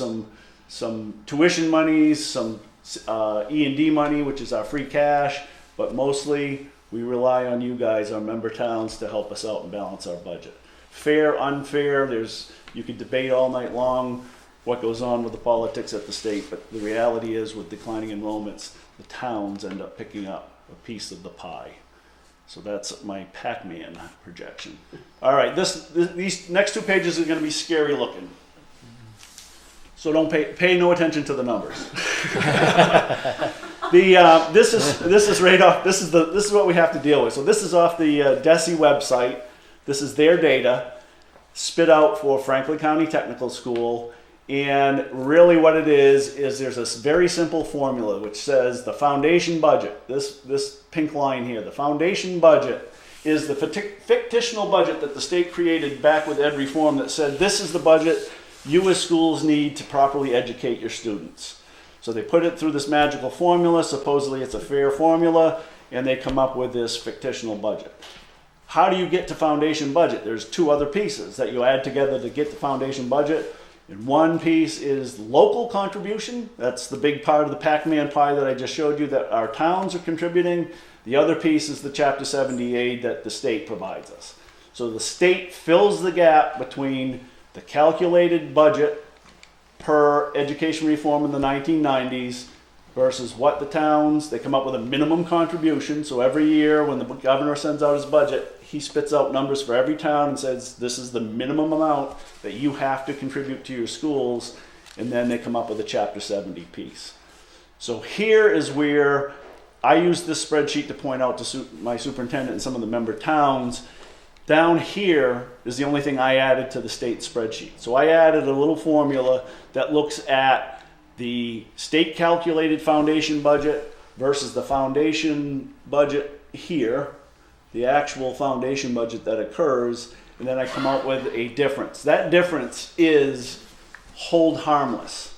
K: some tuition monies, some E&D money, which is our free cash, but mostly we rely on you guys, our member towns, to help us out and balance our budget. Fair, unfair, you could debate all night long what goes on with the politics at the state, but the reality is with declining enrollments, the towns end up picking up a piece of the pie. So that's my Pac-Man projection. All right, these next two pages are going to be scary looking. So don't pay no attention to the numbers. This is right off. This is what we have to deal with. So this is off the DESE website. This is their data spit out for Franklin County Technical School. And really what it is there's this very simple formula which says the foundation budget, this pink line here, the foundation budget is the fictional budget that the state created back with ed reform that said this is the budget you as schools need to properly educate your students. So they put it through this magical formula, supposedly it's a fair formula, and they come up with this fictional budget. How do you get to foundation budget? There's two other pieces that you add together to get the foundation budget. And one piece is local contribution. That's the big part of the Pac-Man pie that I just showed you that our towns are contributing. The other piece is the Chapter 70 aid that the state provides us. So the state fills the gap between the calculated budget per education reform in the 1990s versus what the towns, they come up with a minimum contribution. So every year when the governor sends out his budget, he spits out numbers for every town and says, this is the minimum amount that you have to contribute to your schools. And then they come up with a Chapter 70 piece. So here is where I use this spreadsheet to point out to my superintendent and some of the member towns. Down here is the only thing I added to the state spreadsheet. So I added a little formula that looks at the state calculated foundation budget versus the foundation budget here, the actual foundation budget that occurs, and then I come up with a difference. That difference is hold harmless.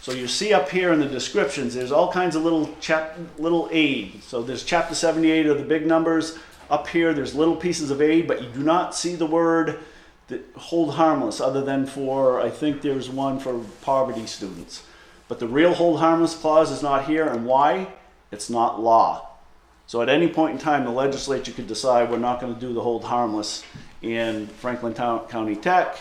K: So you see up here in the descriptions, there's all kinds of little aid. So there's Chapter 78 are the big numbers. Up here, there's little pieces of aid, but you do not see the word that hold harmless, other than for, I think there's one for poverty students. But the real hold harmless clause is not here, and why? It's not law. So at any point in time, the legislature could decide we're not going to do the hold harmless, and Franklin County Tech,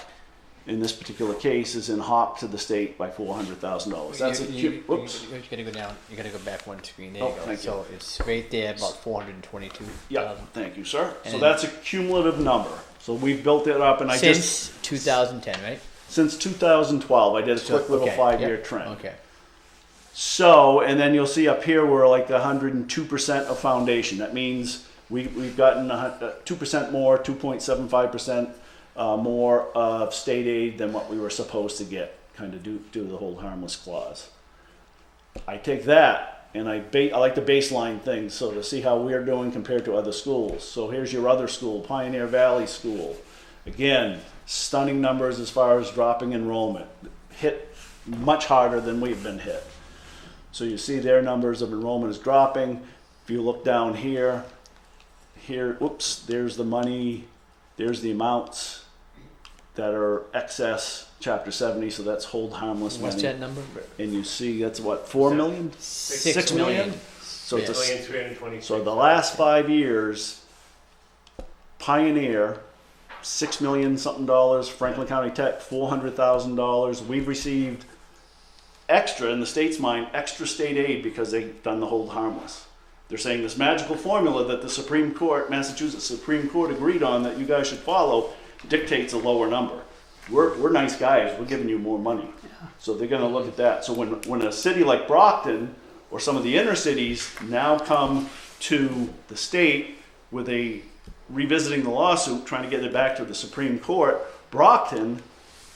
K: in this particular case, is in hop to the state by $400,000. That's whoops.
J: You gotta go down, you gotta go back one screen, there
K: Oh,
J: you go.
K: thank you.
J: So it's right there, about 422.
K: Yeah, thank you, sir. So
J: And-
K: that's a cumulative number. So we've built it up, and I just
J: Since 2010, right?
K: since 2012, I did a quick little
J: Okay,
K: 5-year
J: yep,
K: trend.
J: Okay.
K: So, and then you'll see up here we're like 102% of foundation. That means we've gotten 2% more, 2.75% more of state aid than what we were supposed to get, kind of due to the hold harmless clause. I take that and I like the baseline things, so to see how we're doing compared to other schools. So here's your other school, Pioneer Valley School. Again, stunning numbers as far as dropping enrollment. Hit much harder than we've been hit. So you see their numbers of enrollment is dropping. If you look down here, oops, there's the money, there's the amounts that are excess Chapter 70, so that's hold harmless
J: What's
K: money.
J: that number?
K: And you see that's what, 4 million? 6 million? So it's a, so the last 5 years, Pioneer, $6 million something dollars, Franklin County Tech, $400,000. We've received extra, in the state's mind, extra state aid because they've done the hold harmless. They're saying this magical formula that the Supreme Court, Massachusetts Supreme Court agreed on that you guys should follow dictates a lower number. We're nice guys, we're giving you more money. So they're gonna look at that. So when a city like Brockton or some of the inner cities now come to the state with a revisiting the lawsuit, trying to get it back to the Supreme Court, Brockton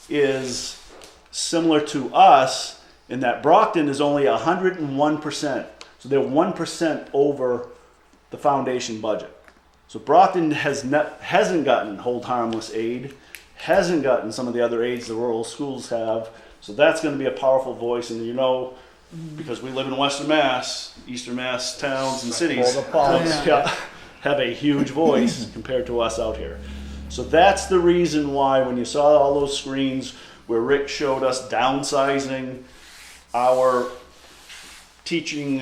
K: is similar to us in that Brockton is only 101%. So they're 1% over the foundation budget. So Brockton hasn't gotten hold harmless aid, hasn't gotten some of the other aids the rural schools have. So that's going to be a powerful voice. And you know, because we live in Western Mass, Eastern Mass towns and cities have a huge voice compared to us out here. So that's the reason why when you saw all those screens where Rick showed us downsizing our teaching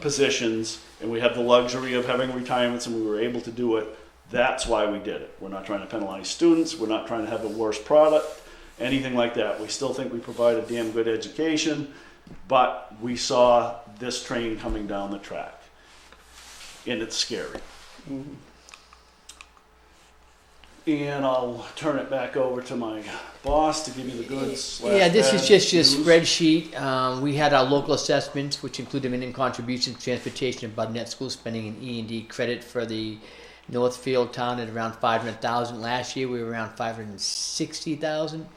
K: positions, and we have the luxury of having retirements and we were able to do it, that's why we did it. We're not trying to penalize students, we're not trying to have a worse product, anything like that. We still think we provide a damn good education, but we saw this train coming down the track, and it's scary. Mm-hmm. And I'll turn it back over to my boss to give you the goods.
J: Yeah, this is just your
K: news.
J: spreadsheet. We had our local assessments, which included minimum contributions, transportation, and above net school spending, and E&D credit for the Northfield town at around 500,000. Last year we were around 560,000.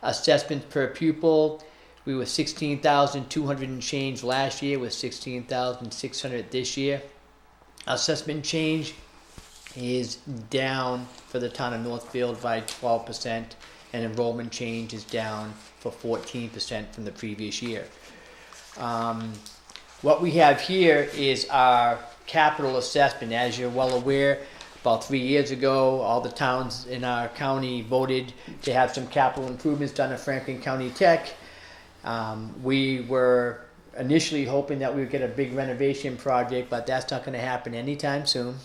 J: Assessments per pupil, we were 16,200 and change last year, with 16,600 this year. Assessment change is down for the town of Northfield by 12%, and enrollment change is down for 14% from the previous year. What we have here is our capital assessment. As you're well aware, about 3 years ago, all the towns in our county voted to have some capital improvements done at Franklin County Tech. We were initially hoping that we would get a big renovation project, but that's not going to happen anytime soon.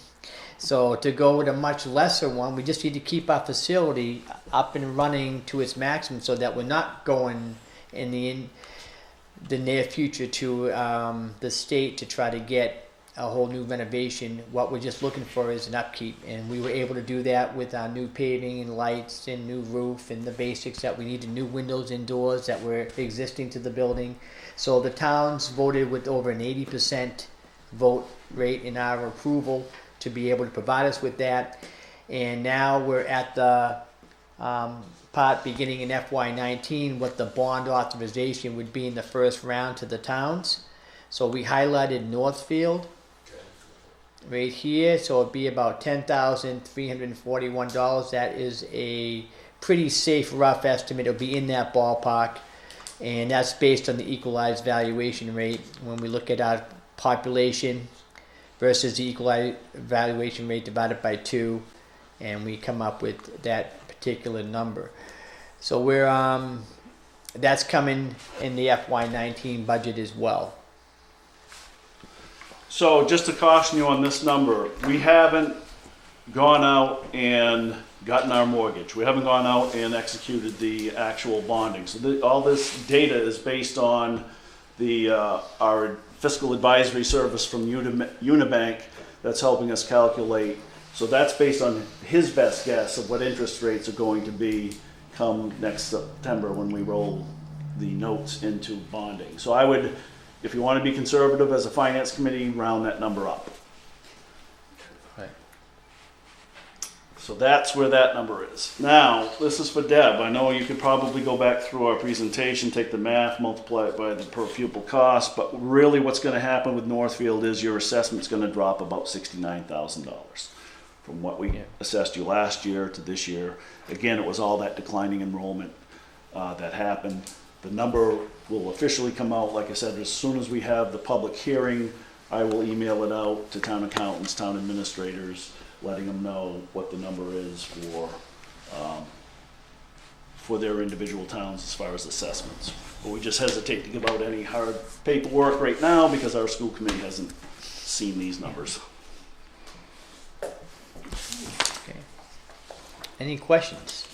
J: So to go with a much lesser one, we just need to keep our facility up and running to its maximum so that we're not going in the near future to the state to try to get a whole new renovation. What we're just looking for is an upkeep, and we were able to do that with our new paving and lights and new roof and the basics that we needed, new windows and doors that were existing to the building. So the towns voted with over an 80% vote rate in our approval to be able to provide us with that. And now we're at the part beginning in FY19 what the bond authorization would be in the first round to the towns. So we highlighted Northfield right here, so it'd be about $10,341. That is a pretty safe rough estimate. It'll be in that ballpark, and that's based on the equalized valuation rate. When we look at our population, versus the evaluation rate divided by 2, and we come up with that particular number. So that's coming in the FY19 budget as well.
K: So just to caution you on this number, we haven't gone out and gotten our mortgage. We haven't gone out and executed the actual bonding. So all this data is based on our fiscal advisory service from Unibank that's helping us calculate. So that's based on his best guess of what interest rates are going to be come next September when we roll the notes into bonding. So I would, if you want to be conservative as a finance committee, round that number up.
J: Right.
K: So that's where that number is. Now, this is for Deb. I know you could probably go back through our presentation, take the math, multiply it by the per pupil cost, but really what's going to happen with Northfield is your assessment's going to drop about $69,000 from what we assessed you last year to this year. Again, it was all that declining enrollment that happened. The number will officially come out, like I said, as soon as we have the public hearing. I will email it out to town accountants, town administrators, letting them know what the number is for their individual towns as far as assessments. But we just hesitate to give out any hard paperwork right now because our school committee hasn't seen these numbers.
J: Okay. Any questions?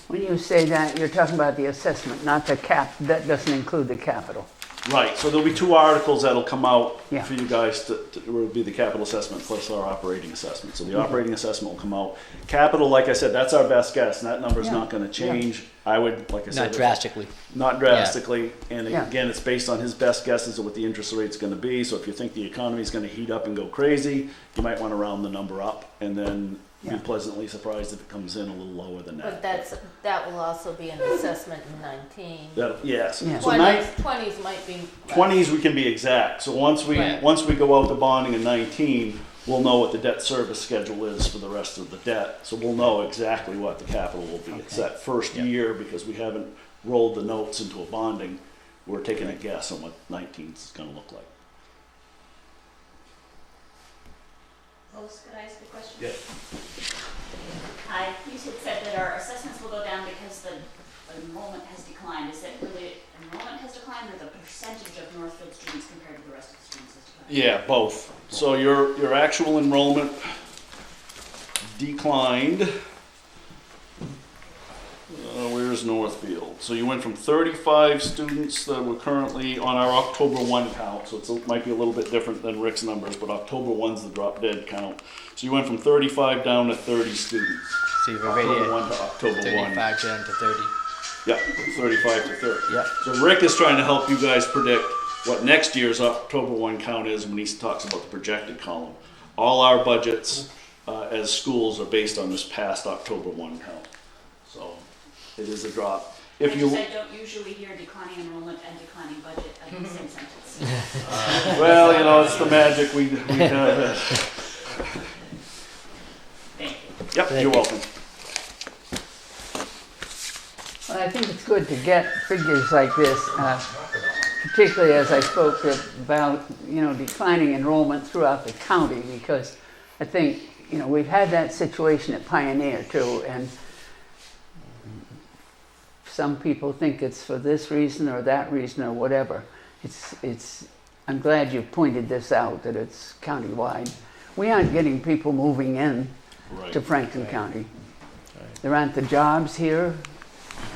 A: When you say that, you're talking about the assessment, not the cap. That doesn't include the capital.
K: Right, so there'll be 2 articles that'll come out
A: Yeah.
K: for you guys it will be the capital assessment plus our operating assessment. So the operating assessment will come out. Capital, like I said, that's our best guess, and that number's
A: Yeah.
K: not gonna change. I would, like I said.
J: Not drastically.
K: Not drastically, and
A: Yeah.
K: again, it's based on his best guesses of what the interest rate's gonna be. So if you think the economy's gonna heat up and go crazy, you might wanna round the number up, and then be
A: Yeah.
K: pleasantly surprised if it comes in a little lower than
E: But
K: that.
E: that will also be an assessment in 19.
K: Yes,
A: Yeah.
K: so
E: 20s might be.
K: 20s we can be exact. So once we
E: Right.
K: go out to bonding in 19, we'll know what the debt service schedule is for the rest of the debt. So we'll know exactly what the capital will be. It's that first year, because we haven't rolled the notes into a bonding, we're taking a guess on what 19 is going to look like.
L: Lois, could I ask a question?
K: Yeah.
L: Hi, you had said that our assessments will go down because the enrollment has declined. Is it really enrollment has declined, or the percentage of Northfield students compared to the rest of the students has declined?
K: Yeah, both. So your actual enrollment declined. Where's Northfield? So you went from 35 students that were currently on our October 1 count. So it might be a little bit different than Rick's numbers, but October 1's the drop dead count. So you went from 35 down to 30 students.
J: So you're right
K: October
J: here.
K: 1 to October 1.
J: 35 down to 30.
K: Yeah, from 35 to 30.
J: Yeah.
K: So Rick is trying to help you guys predict what next year's October 1 count is when he talks about the projected column. All our budgets as schools are based on this past October 1 count. So it is a drop.
L: I don't usually hear declining enrollment and declining budget in the same sentence.
K: Well, it's the magic we have.
L: Thank you.
K: Yep, you're welcome.
A: Well, I think it's good to get figures like this, particularly as I spoke about, declining enrollment throughout the county, because I think, we've had that situation at Pioneer too, and some people think it's for this reason or that reason or whatever. I'm glad you pointed this out, that it's countywide. We aren't getting people moving in to Franklin County. There aren't the jobs here,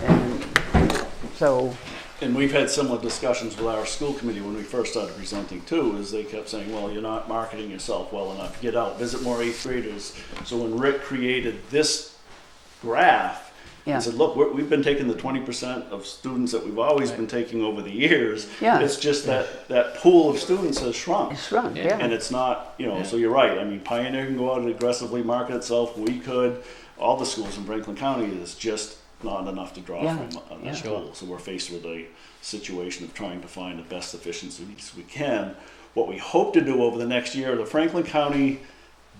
A: and so.
K: And we've had similar discussions with our school committee when we first started presenting too, is they kept saying, well, you're not marketing yourself well enough. Get out, visit more 8th graders. So when Rick created this graph, he said, look, we've been taking the 20% of students that we've always been taking over the years.
A: Yeah.
K: It's just that pool of students has shrunk.
A: It's shrunk, yeah.
K: And it's not, so you're right. I mean, Pioneer can go out and aggressively market itself. We could. All the schools in Franklin County is just not enough to draw from on that school. So we're faced with a situation of trying to find the best efficiencies we can. What we hope to do over the next year, the Franklin County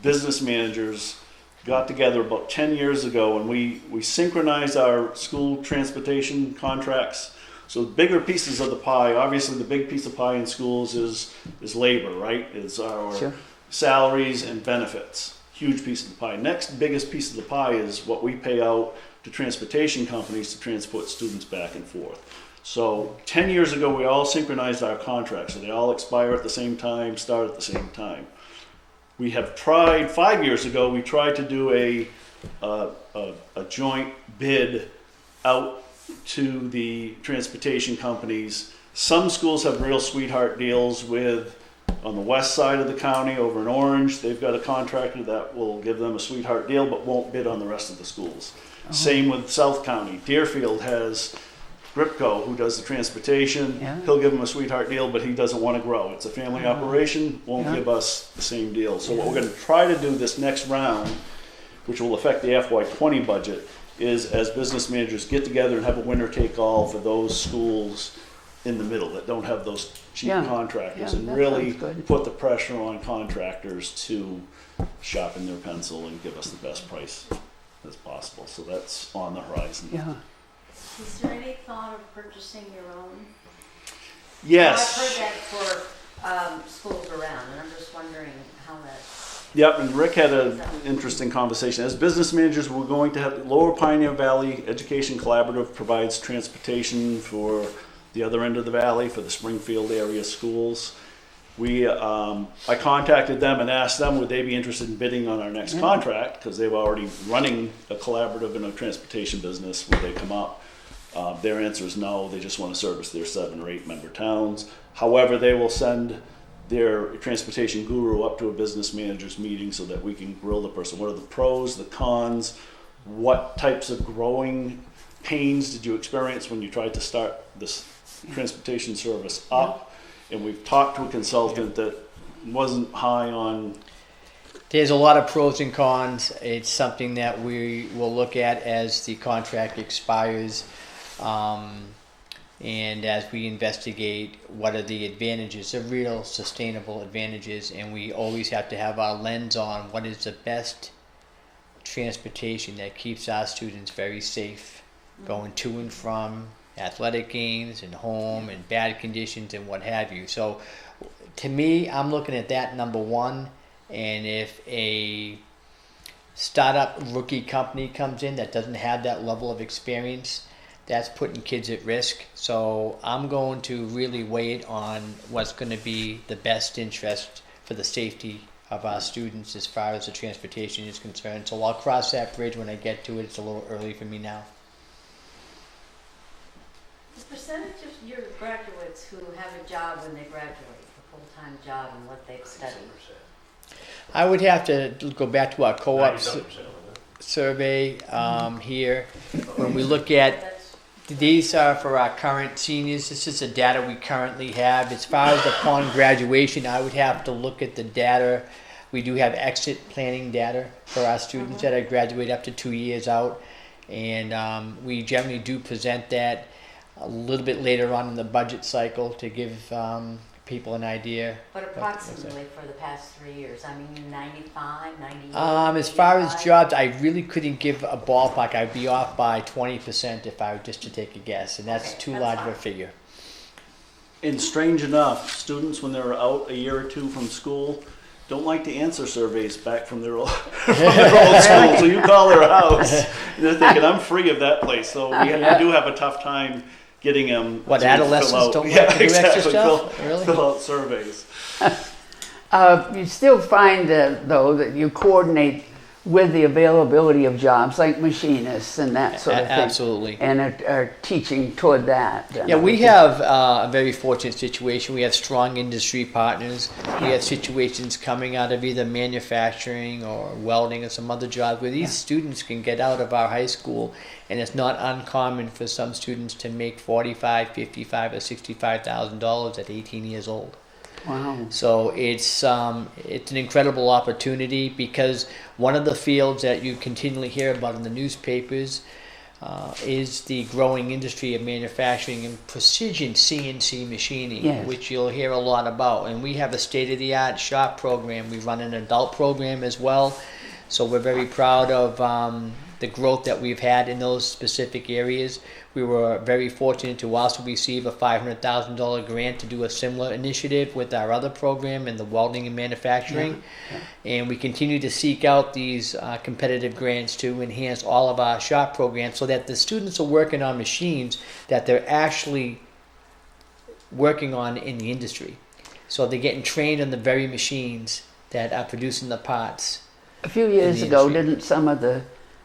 K: business managers got together about 10 years ago, and we synchronized our school transportation contracts. So bigger pieces of the pie, obviously the big piece of pie in schools is labor, right? Is our salaries and benefits. Huge piece of the pie. Next biggest piece of the pie is what we pay out to transportation companies to transport students back and forth. So 10 years ago, we all synchronized our contracts, so they all expire at the same time, start at the same time. We have tried, 5 years ago, we tried to do a joint bid out to the transportation companies. Some schools have real sweetheart deals with, on the west side of the county, over in Orange, they've got a contractor that will give them a sweetheart deal, but won't bid on the rest of the schools. Same with South County. Deerfield has Gripco, who does the transportation.
A: Yeah.
K: He'll give them a sweetheart deal, but he doesn't want to grow. It's a family operation, won't
A: Yeah.
K: give us the same deal. So what we're going to try to do this next round, which will affect the FY20 budget, is as business managers get together and have a winner take all for those schools in the middle that don't have those cheap
A: Yeah.
K: contractors,
A: Yeah,
K: and
A: that
K: really
A: sounds good.
K: put the pressure on contractors to sharpen their pencil and give us the best price as possible. So that's on the horizon.
A: Yeah.
C: Is there any thought of purchasing your own?
K: Yes.
C: Well, I've heard that for schools around, and I'm just wondering how that.
K: Yep, and Rick had an interesting conversation. As business managers, we're going to have Lower Pioneer Valley Education Collaborative provides transportation for the other end of the valley for the Springfield area schools. I contacted them and asked them would they be interested in bidding on our next contract, because they were already running a collaborative in a transportation business. Would they come up? Their answer is no. They just want to service their 7 or 8 member towns. However, they will send their transportation guru up to a business managers meeting so that we can grill the person. What are the pros, the cons? What types of growing pains did you experience when you tried to start this transportation service up? And we've talked to a consultant that wasn't high on.
J: There's a lot of pros and cons. It's something that we will look at as the contract expires, and as we investigate what are the advantages, the real sustainable advantages, and we always have to have our lens on what is the best transportation that keeps our students very safe, going to and from athletic games and home and bad conditions and what have you. So to me, I'm looking at that number one. And if a startup rookie company comes in that doesn't have that level of experience, that's putting kids at risk. So I'm going to really wait on what's going to be the best interest for the safety of our students as far as the transportation is concerned. So I'll cross that bridge when I get to it. It's a little early for me now.
C: The percentage of your graduates who have a job when they graduate, a full-time job, and what they've studied?
J: I would have to go back to our co-op survey here. When we look at, these are for our current seniors. This is the data we currently have. As far as upon graduation, I would have to look at the data. We do have exit planning data for our students that graduate up to 2 years out. And we generally do present that a little bit later on in the budget cycle to give people an idea.
C: But approximately for the past 3 years, I mean 95, 98?
J: As far as jobs, I really couldn't give a ballpark. I'd be off by 20% if I were just to take a guess, and that's
C: Okay,
J: too
C: that's
J: large of a
C: fine.
J: figure.
K: And strange enough, students when they're out a year or two from school don't like to answer surveys back from their old, from their old school. So you call their house, and they're thinking, I'm free of that place. So we do have a tough time getting them.
J: What,
K: to
J: adolescents
K: fill out,
J: don't like to do extra stuff?
K: Fill out surveys.
A: You still find, though, that you coordinate with the availability of jobs like machinists and that sort of thing.
J: Absolutely.
A: And are teaching toward that.
J: Yeah, we have a very fortunate situation. We have strong industry partners. We have situations coming out of either manufacturing or welding or some other jobs where these students can get out of our high school, and it's not uncommon for some students to make $45,000, $55,000, or $65,000 at 18 years old.
A: Wow.
J: So it's an incredible opportunity, because one of the fields that you continually hear about in the newspapers is the growing industry of manufacturing and precision CNC machining,
A: Yes.
J: which you'll hear a lot about. And we have a state-of-the-art shop program. We run an adult program as well. So we're very proud of the growth that we've had in those specific areas. We were very fortunate to also receive a $500,000 grant to do a similar initiative with our other program in the welding and manufacturing. And we continue to seek out these competitive grants to enhance all of our shop programs so that the students are working on machines that they're actually working on in the industry. So they're getting trained on the very machines that are producing the parts.
A: A few years
J: the
A: ago,
J: industry.
A: didn't some of the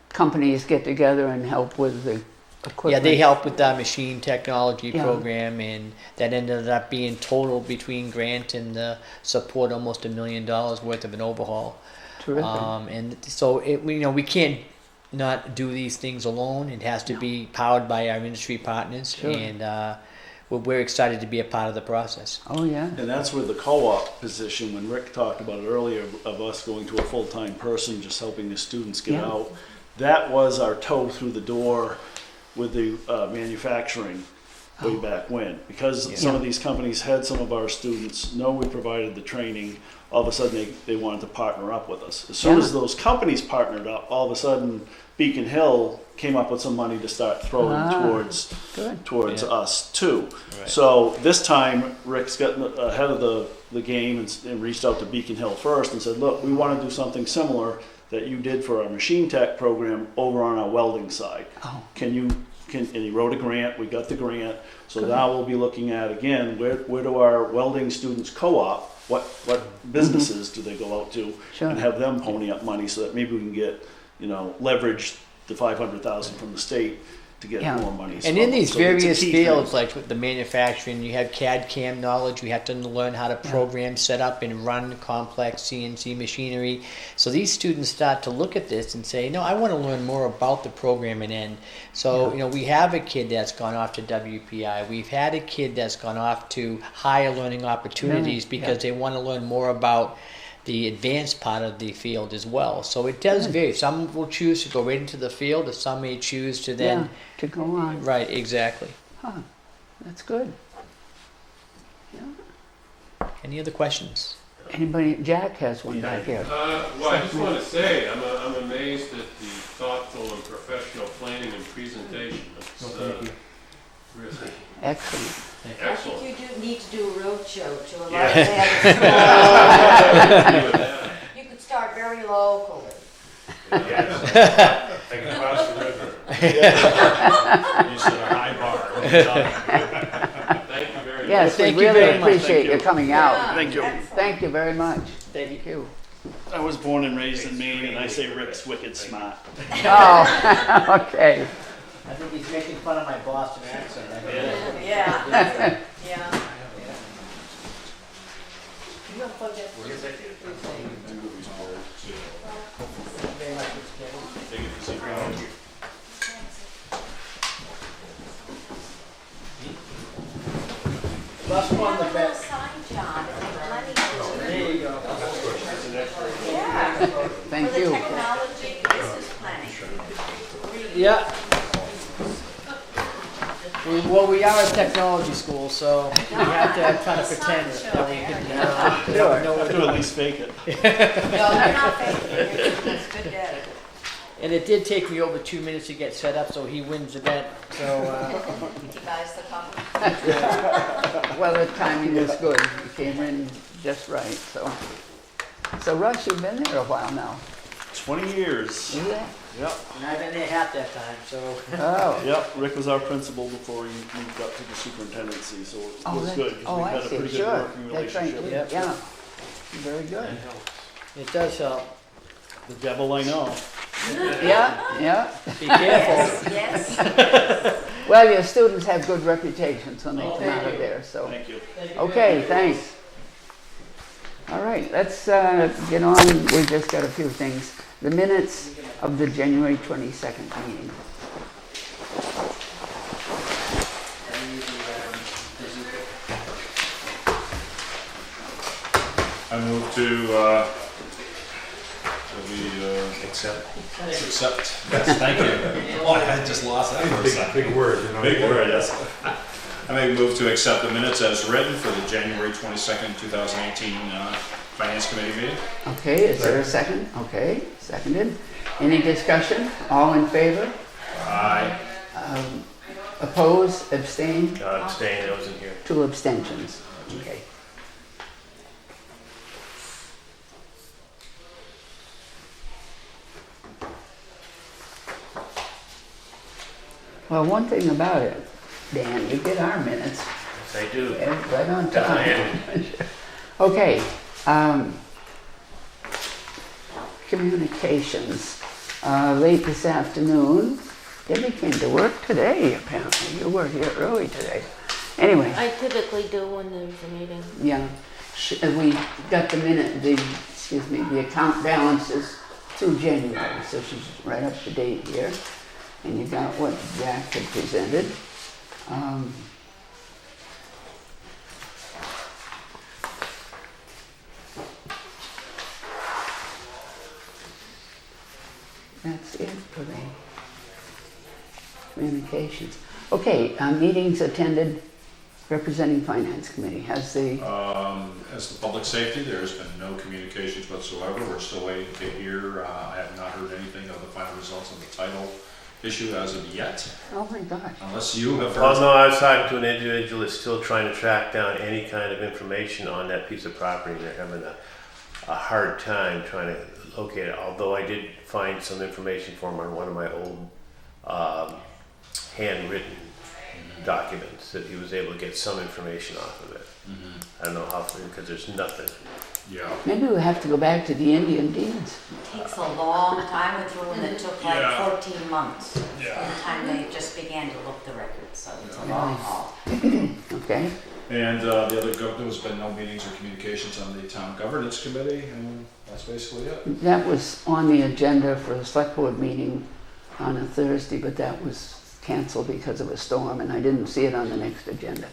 A: companies get together and help with the equipment?
J: Yeah, they helped with our machine technology
A: Yeah.
J: program, and that ended up being total between grant and the support almost $1 million worth of an overhaul.
A: Terrific.
J: And so we can't not do these things alone. It has to be powered by our industry partners,
A: Sure.
J: and we're excited to be a part of the process.
A: Oh, yeah.
K: And that's where the co-op position, when Rick talked about it earlier, of us going to a full-time person, just helping the students get
A: Yeah.
K: out, that was our toe through the door with the manufacturing way back when. Because some of these companies had some of our students know we provided the training, all of a sudden they wanted to partner up with us. As soon as those companies partnered up, all of a sudden Beacon Hill came up with some money to start throwing towards us too.
I: Right.
K: So this time Rick's gotten ahead of the game and reached out to Beacon Hill first and said, look, we want to do something similar that you did for our machine tech program over on our welding side.
A: Oh.
K: And he wrote a grant, we got the grant, so now we'll be looking at, again, where do our welding students co-op, what businesses do they go out to,
A: Sure.
K: and have them pony up money so that maybe we can get, leverage the $500,000 from the state to get more money.
J: And in these
K: So it's a
J: various
K: key
J: fields,
K: thing.
J: like with the manufacturing, you have CAD/CAM knowledge. You have to learn how to program, set up, and run complex CNC machinery. So these students start to look at this and say, "No, I want to learn more about the programming end." So we have a kid that's gone off to WPI. We've had a kid that's gone off to higher learning opportunities because they want to learn more about the advanced part of the field as well. So it does vary. Some will choose to go right into the field, or some may choose to then
A: to go on.
J: Right, exactly.
A: Huh. That's good.
J: Any other questions?
A: Anybody? Jack has one back here.
D: Well, I just want to say, I'm amazed at the thoughtful and professional planning and presentation. It's really
A: Excellent.
D: excellent.
C: I think you do need to do a road show to a lot
D: Yeah.
C: of that. You could start very locally.
I: Yes. I can cross the river.
F: You set a high bar.
D: Thank you very much.
A: Yes,
J: Thank
A: we
J: you
A: really
J: very much.
A: appreciate
K: Thank
A: you
K: you.
A: coming out.
K: Thank you.
A: Thank you very much. Thank you.
K: I was born and raised in Maine, and I say Rick's wicked smart.
A: Oh, okay.
J: I think he's making fun of my Boston accent.
C: Yeah. Yeah.
J: Last one, the best.
C: Sign, John.
J: There you go.
C: Yeah.
A: Thank
C: For the
A: you.
C: technology business planning.
J: Yeah. Well, we are a technology school, so we have to kind of pretend that we can know
K: I could at least fake it.
C: No, you're not faking it. It's good data.
J: And it did take me over 2 minutes to get set up, so he wins the bet. So
C: You guys, the company.
A: Well, the timing was good. You came in just right. So Russ, you've been there a while now.
K: 20 years.
A: Yeah.
K: Yep.
J: and I've been there half that time. So
A: Oh.
K: Yep. Rick was our principal before he moved up to the superintendency, so it
A: Oh,
K: was
A: that-
K: good. 'Cause
A: oh,
K: we
A: I
K: had a
A: see.
K: pretty good
A: Sure.
K: working
A: That's right.
K: relationship.
A: Yeah. Very good.
J: it does help.
K: The devil I know.
A: Yeah.
J: Be careful.
C: Yes.
A: Well, your students have good reputations when they come out of there. So.
K: Thank you.
A: Okay, thanks. All right, let's get on. We've just got a few things. The minutes of the January 22nd meeting.
F: I move to,
I: Accept.
F: accept. Yes, thank you. Oh, I just lost that for a second.
I: Big word, you know.
F: Big word, yes. I make a move to accept the minutes as written for the January 22nd, 2018 Finance Committee meeting.
A: Okay, is there a second? Okay, seconded. Any discussion? All in favor?
F: Aye.
A: Oppose, abstain?
I: Abstain, I wasn't here.
A: 2 abstentions. Okay. Well, one thing about it, Dan, you get our minutes
I: Yes, I do.
A: right on
I: That's my
A: time.
I: end.
A: Okay, communications. Late this afternoon, Debbie came to work today, apparently. You were here early today. Anyway,
E: I typically do when there's a meeting.
A: yeah, we got the account balances through January, so she's right up to date here. And you got what Jack had presented. That's it for the communications. Okay, meetings attended representing Finance Committee. Has the,
F: As the public safety, there's been no communications whatsoever. We're still waiting to hear. I have not heard anything of the final results of the title issue as of yet,
A: oh my God.
F: unless you have
I: Oh,
F: heard.
I: no, I was talking to an individual that's still trying to track down any kind of information on that piece of property. They're having a hard time trying to locate it, although I did find some information for him on one of my old handwritten documents that he was able to get some information off of it. I don't know how, because there's nothing.
F: Yeah.
A: Maybe we'll have to go back to the Indian deeds.
C: Takes a long time with one that took like
F: Yeah.
C: 14 months.
F: Yeah.
C: By the time they just began to look the records, so it's a long haul.
A: Okay,
F: And the other, there's been no meetings or communications on the town governance committee, and that's basically it.
A: that was on the agenda for the select board meeting on a Thursday, but that was canceled because of a storm, and I didn't see it on the next agenda.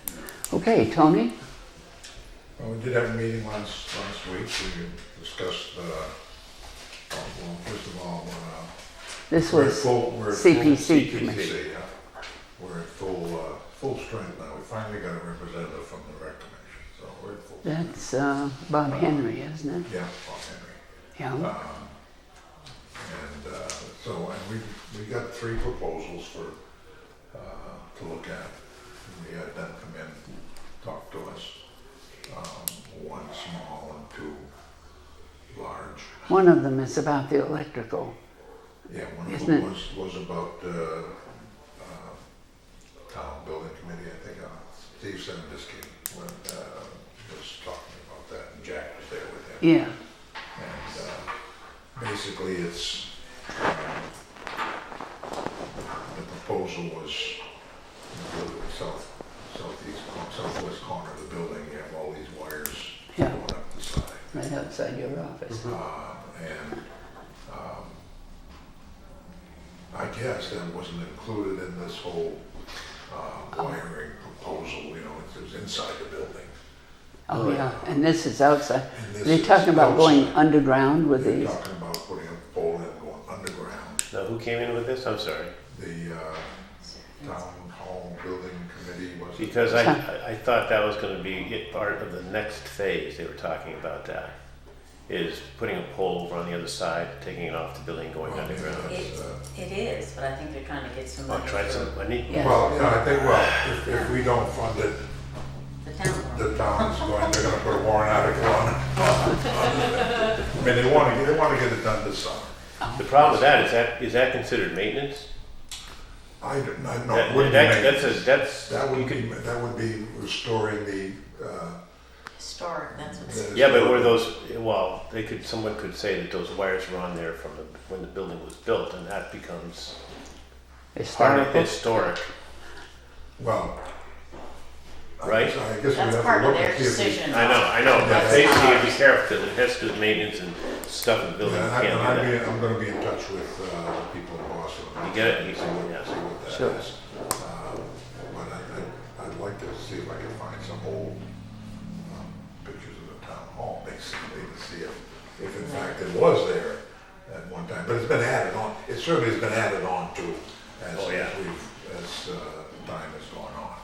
A: Okay, Tony?
M: Well, we did have a meeting last week. We discussed, well, first of all,
A: This
M: we're at
A: was
M: full
A: CPC committee.
M: CPC, yeah. We're at full strength now. We finally got a representative from the rec commission, so we're at full strength.
A: That's Bob Henry, isn't it?
M: Yeah, Bob Henry.
A: Yeah.
M: And we got 3 proposals to look at. We had them come in, talk to us. 1 small and 2 large.
A: One of them is about the electrical.
M: Yeah, one of
A: Isn't
M: them was about town building committee, I think. Steve Sendiski was talking about that, and Jack was there with him.
A: Yeah.
M: And basically, it's the proposal was southwest corner of the building. You have all these wires
A: Yeah.
M: going up the side.
A: Right outside your office.
M: I guess that wasn't included in this whole wiring proposal, it was inside the building.
A: Oh, yeah, and this is outside.
M: And this
A: They're
M: is
A: talking about going
M: outside.
A: underground with
M: They're
A: these.
M: talking about putting a pole in, going underground.
I: Now, who came in with this? I'm sorry.
M: The town hall building committee was.
I: Because I thought that was going to be part of the next phase. They were talking about that. Is putting a pole over on the other side, taking it off the building, going underground.
C: It is, but I think they're trying to get some
I: I'll
C: money.
I: try some money.
A: Yeah.
M: Well, I think, if we don't fund it,
C: The town.
M: the town's they're gonna put a warrant article on it. I mean, they wanna get it done this summer.
I: The problem with that is that considered maintenance?
M: I know,
I: That-
M: it wouldn't be maintenance. That
I: you
M: would be restoring the,
C: Historic, that's what's.
I: Yeah, but were those, well, someone could say that those wires were on there from when the building was built, and that becomes part of
A: Historical.
I: historic.
M: well.
I: Right?
M: I guess we
C: That's
M: have
C: part
M: to
C: of
M: look
C: their
M: and see if we.
C: decision.
I: I know, but
M: That's
I: basically you
C: ours.
I: have to be careful, because it has to do with maintenance and stuff in the building, you
M: Yeah,
I: can't do that.
M: I'm gonna be in touch with people in Boston.
I: You get it? You
M: See what
I: yeah.
M: see what that
A: Sure.
M: is. But I'd like to see if I can find some old pictures of the town hall, basically, to see if in fact it was there at one time. But it's been added on, it certainly has been added on to as
I: Oh, yeah.
M: as time has gone on.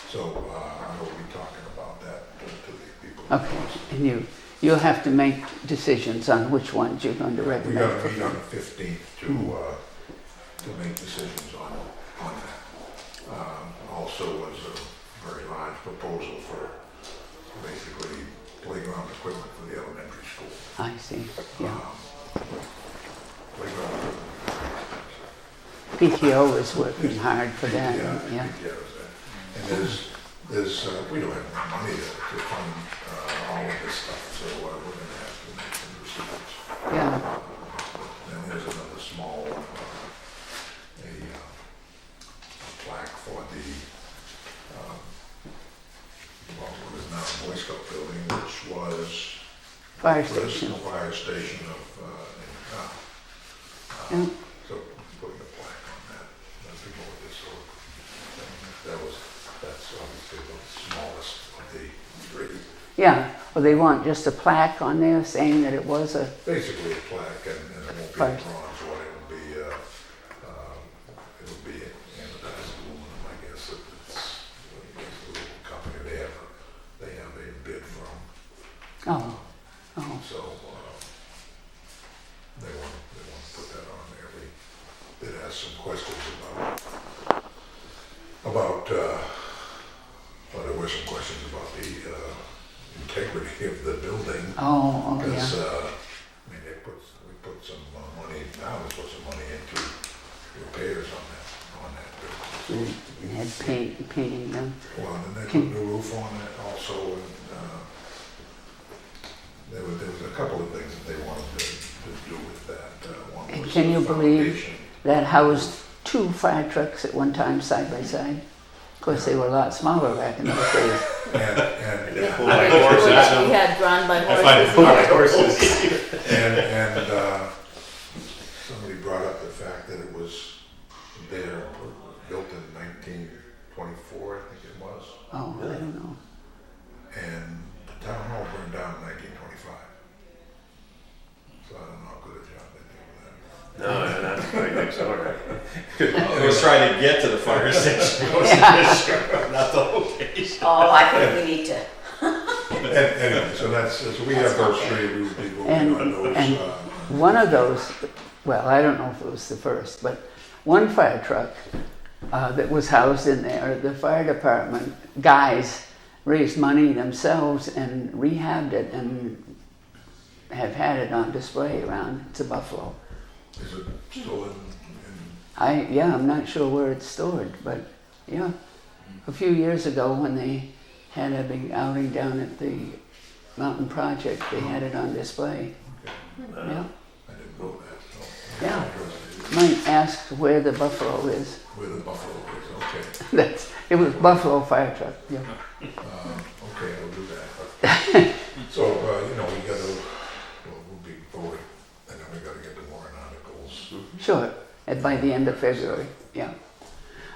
M: So I will be talking about that to the people in
A: Okay,
M: Boston.
A: and you'll have to make decisions on which ones you're going to
M: We
A: recommend.
M: got
A: for
M: to meet on the 15th to make decisions on that. Also was a very large proposal for basically playground equipment for the elementary school.
A: I see, yeah.
M: Playground equipment.
A: PTO is working hard for that, yeah.
M: And there's, we don't have enough money to fund all of this stuff, so we're gonna have to make some decisions.
A: Yeah,
M: Then there's another small, a plaque for the, what is now the Boy Scout building, which was
A: fire
M: the
A: station.
M: fire station of, in town.
A: Yeah.
M: So putting a plaque on that, people with this sort of, that's obviously the smallest of the three.
A: Yeah, well, they want just a plaque on there saying that it was a,
M: Basically a plaque, and it won't be
A: Fire.
M: bronze one, it would be anodized aluminum, I guess. It's a little company, they have a bid from,
A: oh,
M: so, they want to put that on there. We did ask some questions about, well, there were some questions about the, integrity of the building.
A: oh, yeah.
M: Because, I mean, we put some money, now we put some money into repairs on that building.
A: And had painting them.
M: Well, and they put a new roof on it also, and, there was a couple of things that they wanted to do with that. One
A: And
M: was
A: can you
M: the
A: believe
M: foundation.
A: that housed 2 fire trucks at one time, side by side? Of course, they were a lot smaller back in those days.
M: And,
E: We
I: Like horses.
E: had drawn by
I: I find
E: horses.
I: it like horses.
M: and somebody brought up the fact that it was there, built in 1924, I think it was.
A: Oh, I don't know.
M: And the town hall burned down in 1925. So I don't know how good a job they did with that.
I: No, that's right next door.
N: I was trying to get to the fire station, not the location.
C: Oh, I think we need to.
M: Anyway, so we have those three, we would be voting on those.
A: And one of those, well, I don't know if it was the first, but one fire truck that was housed in there, the fire department guys raised money themselves and rehabbed it and have had it on display around. It's a Buffalo.
M: Is it still in
A: I'm not sure where it's stored, but yeah. A few years ago when they had a big outing down at the Mountain Project, they had it on display. Yeah,
M: I didn't know that, so.
A: yeah. Might ask where the Buffalo is.
M: Where the Buffalo is, okay.
A: It was Buffalo fire truck, yeah.
M: Okay, I'll do that. So, we gotta, we'll be voting, and then we gotta get the warrant articles.
A: Sure, by the end of February, yeah.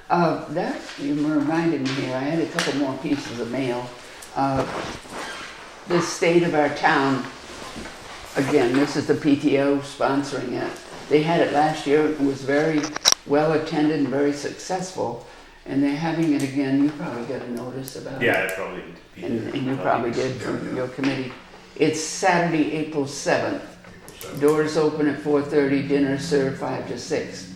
A: That, you reminded me here, I had a couple more pieces of mail. The state of our town, again, this is the PTO sponsoring it. They had it last year, it was very well attended and very successful. And they're having it again, you probably got a notice about it.
I: Yeah, it probably be
A: And
I: there.
A: you probably did from your committee. It's Saturday, April 7th. Doors open at 4:30, dinner served 5 to 6.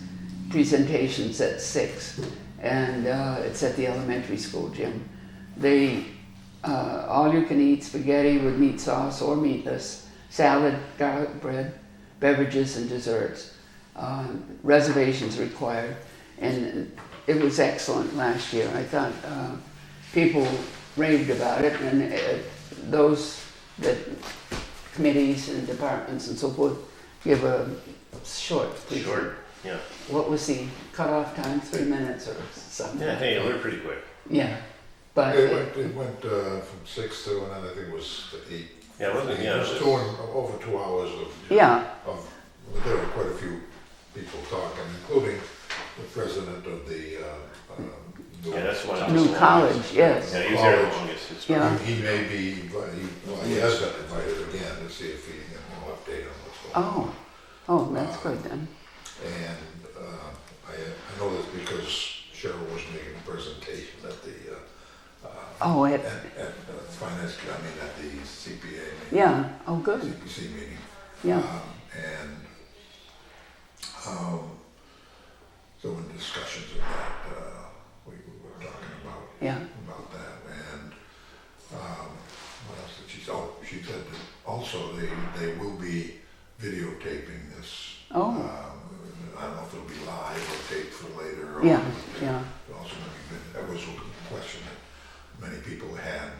A: Presentations at 6. And it's at the elementary school gym. They, all you can eat spaghetti with meat sauce or meatless, salad, garlic bread, beverages and desserts. Reservations required. And it was excellent last year. I thought people raved about it, and those that committees and departments and so forth give a short.
I: Short, yeah.
A: What was the cutoff time? 3 minutes or something?
I: Yeah, hey, they're pretty quick.
A: Yeah, but
M: It went from 6 to, and then I think it was to 8.
I: Yeah, it wasn't, yeah.
M: It was over 2 hours
A: yeah,
M: there were quite a few people talking, including the president of the,
I: Yeah, that's one.
A: new college, yes.
I: Yeah, he was there the longest. It's
A: Yeah.
M: He may be, he has been invited again to see if he can update on what's going on.
A: Oh, that's good then.
M: And I know this because Cheryl was making a presentation at the,
A: Oh,
M: at finance, at the CPA meeting.
A: Yeah, oh, good,
M: CPC meeting.
A: yeah,
M: And so in discussions of that, we were talking
A: yeah,
M: about that. And what else did she say? Oh, she said that also they will be videotaping this.
A: oh,
M: I don't know if it'll be live or taped for later. Or
A: yeah, yeah,
M: also gonna be that was a question that many people had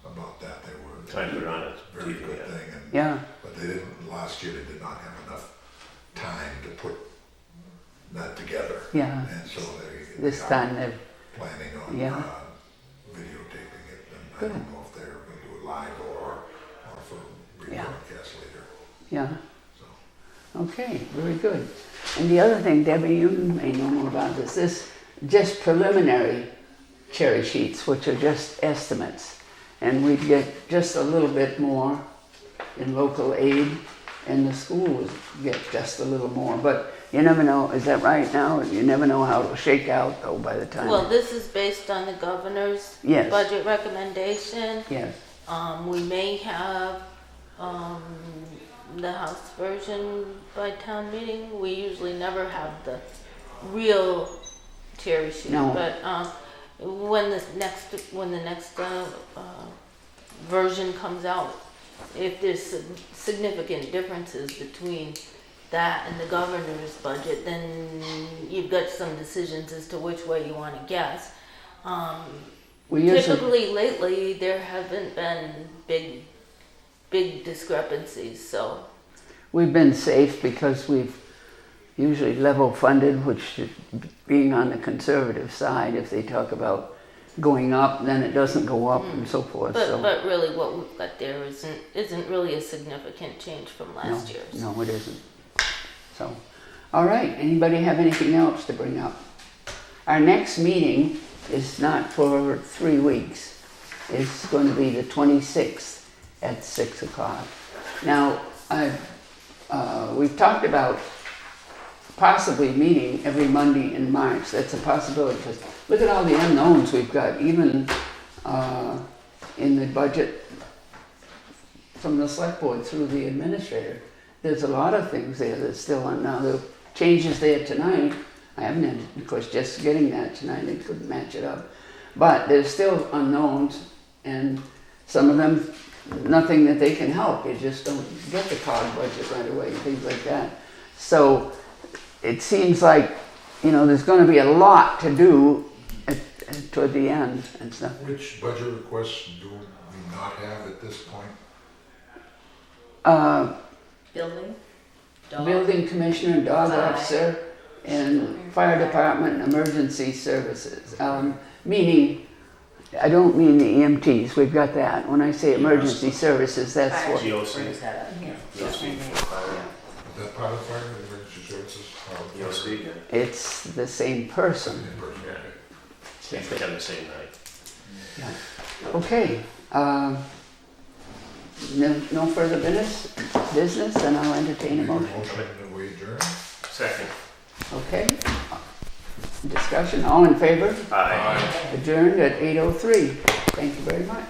M: about that. They were
I: Time to put it on it.
M: very good thing. And,
A: yeah,
M: but they didn't, last year they did not have enough time to put that together.
A: yeah.
M: And so
A: This
M: are
A: time they've,
M: planning on
A: Yeah.
M: videotaping it. And I
A: Good.
M: don't know if they're going to do it live or for
A: Yeah.
M: rebroadcast later.
A: yeah,
M: So
A: okay, very good. And the other thing, Debbie, you may know more about this, is just preliminary cherry sheets, which are just estimates. And we'd get just a little bit more in local aid, and the school would get just a little more. But you never know, is that right now? You never know how it'll shake out, though, by the time.
E: Well, this is based on the governor's
A: Yes.
E: budget recommendation.
A: Yes,
E: We may have, the House version by town meeting. We usually never have the real cherry sheet.
A: No.
E: But, when the next version comes out, if there's significant differences between that and the governor's budget, then you've got some decisions as to which way you want to guess.
A: we usually,
E: Typically, lately, there haven't been big discrepancies, so.
A: we've been safe because we've usually level funded, which being on the conservative side, if they talk about going up, then it doesn't go up and so forth, so.
E: But really what we've got there isn't really a significant change from last year's.
A: No, it isn't. So, all right, anybody have anything else to bring up? Our next meeting is not for 3 weeks. It's going to be the 26th at 6 o'clock. Now, we've talked about possibly meeting every Monday in March. That's a possibility, because look at all the unknowns we've got, even in the budget from the select board through the administrator. There's a lot of things there that's still unknown. The changes there tonight, I haven't had, of course, just getting that tonight, they couldn't match it up. But there's still unknowns, and some of them, nothing that they can help. You just don't get the COG budget right away, things like that. So it seems like, there's going to be a lot to do toward the end and stuff.
M: which budget requests do we not have at this point?
C: Building? Dog?
A: Building commissioner, dog
C: Fire.
A: officer, and fire department and emergency services. Meaning, I don't mean the EMTs, we've got that. When I say emergency services, that's
C: Fire
A: what.
C: chief
I: GOC.
C: brings that up, yeah.
I: GOC.
M: Is that part of fire and emergency services?
I: GOC.
A: It's the same person.
M: Same person,
I: Yeah.
M: okay.
I: If they have the same night.
A: Okay, no further business, then I'll entertain a motion.
M: Motion that we adjourn?
I: Second.
A: Okay? Discussion, all in favor?
I: Aye.
A: Adjourned at 8:03. Thank you very much.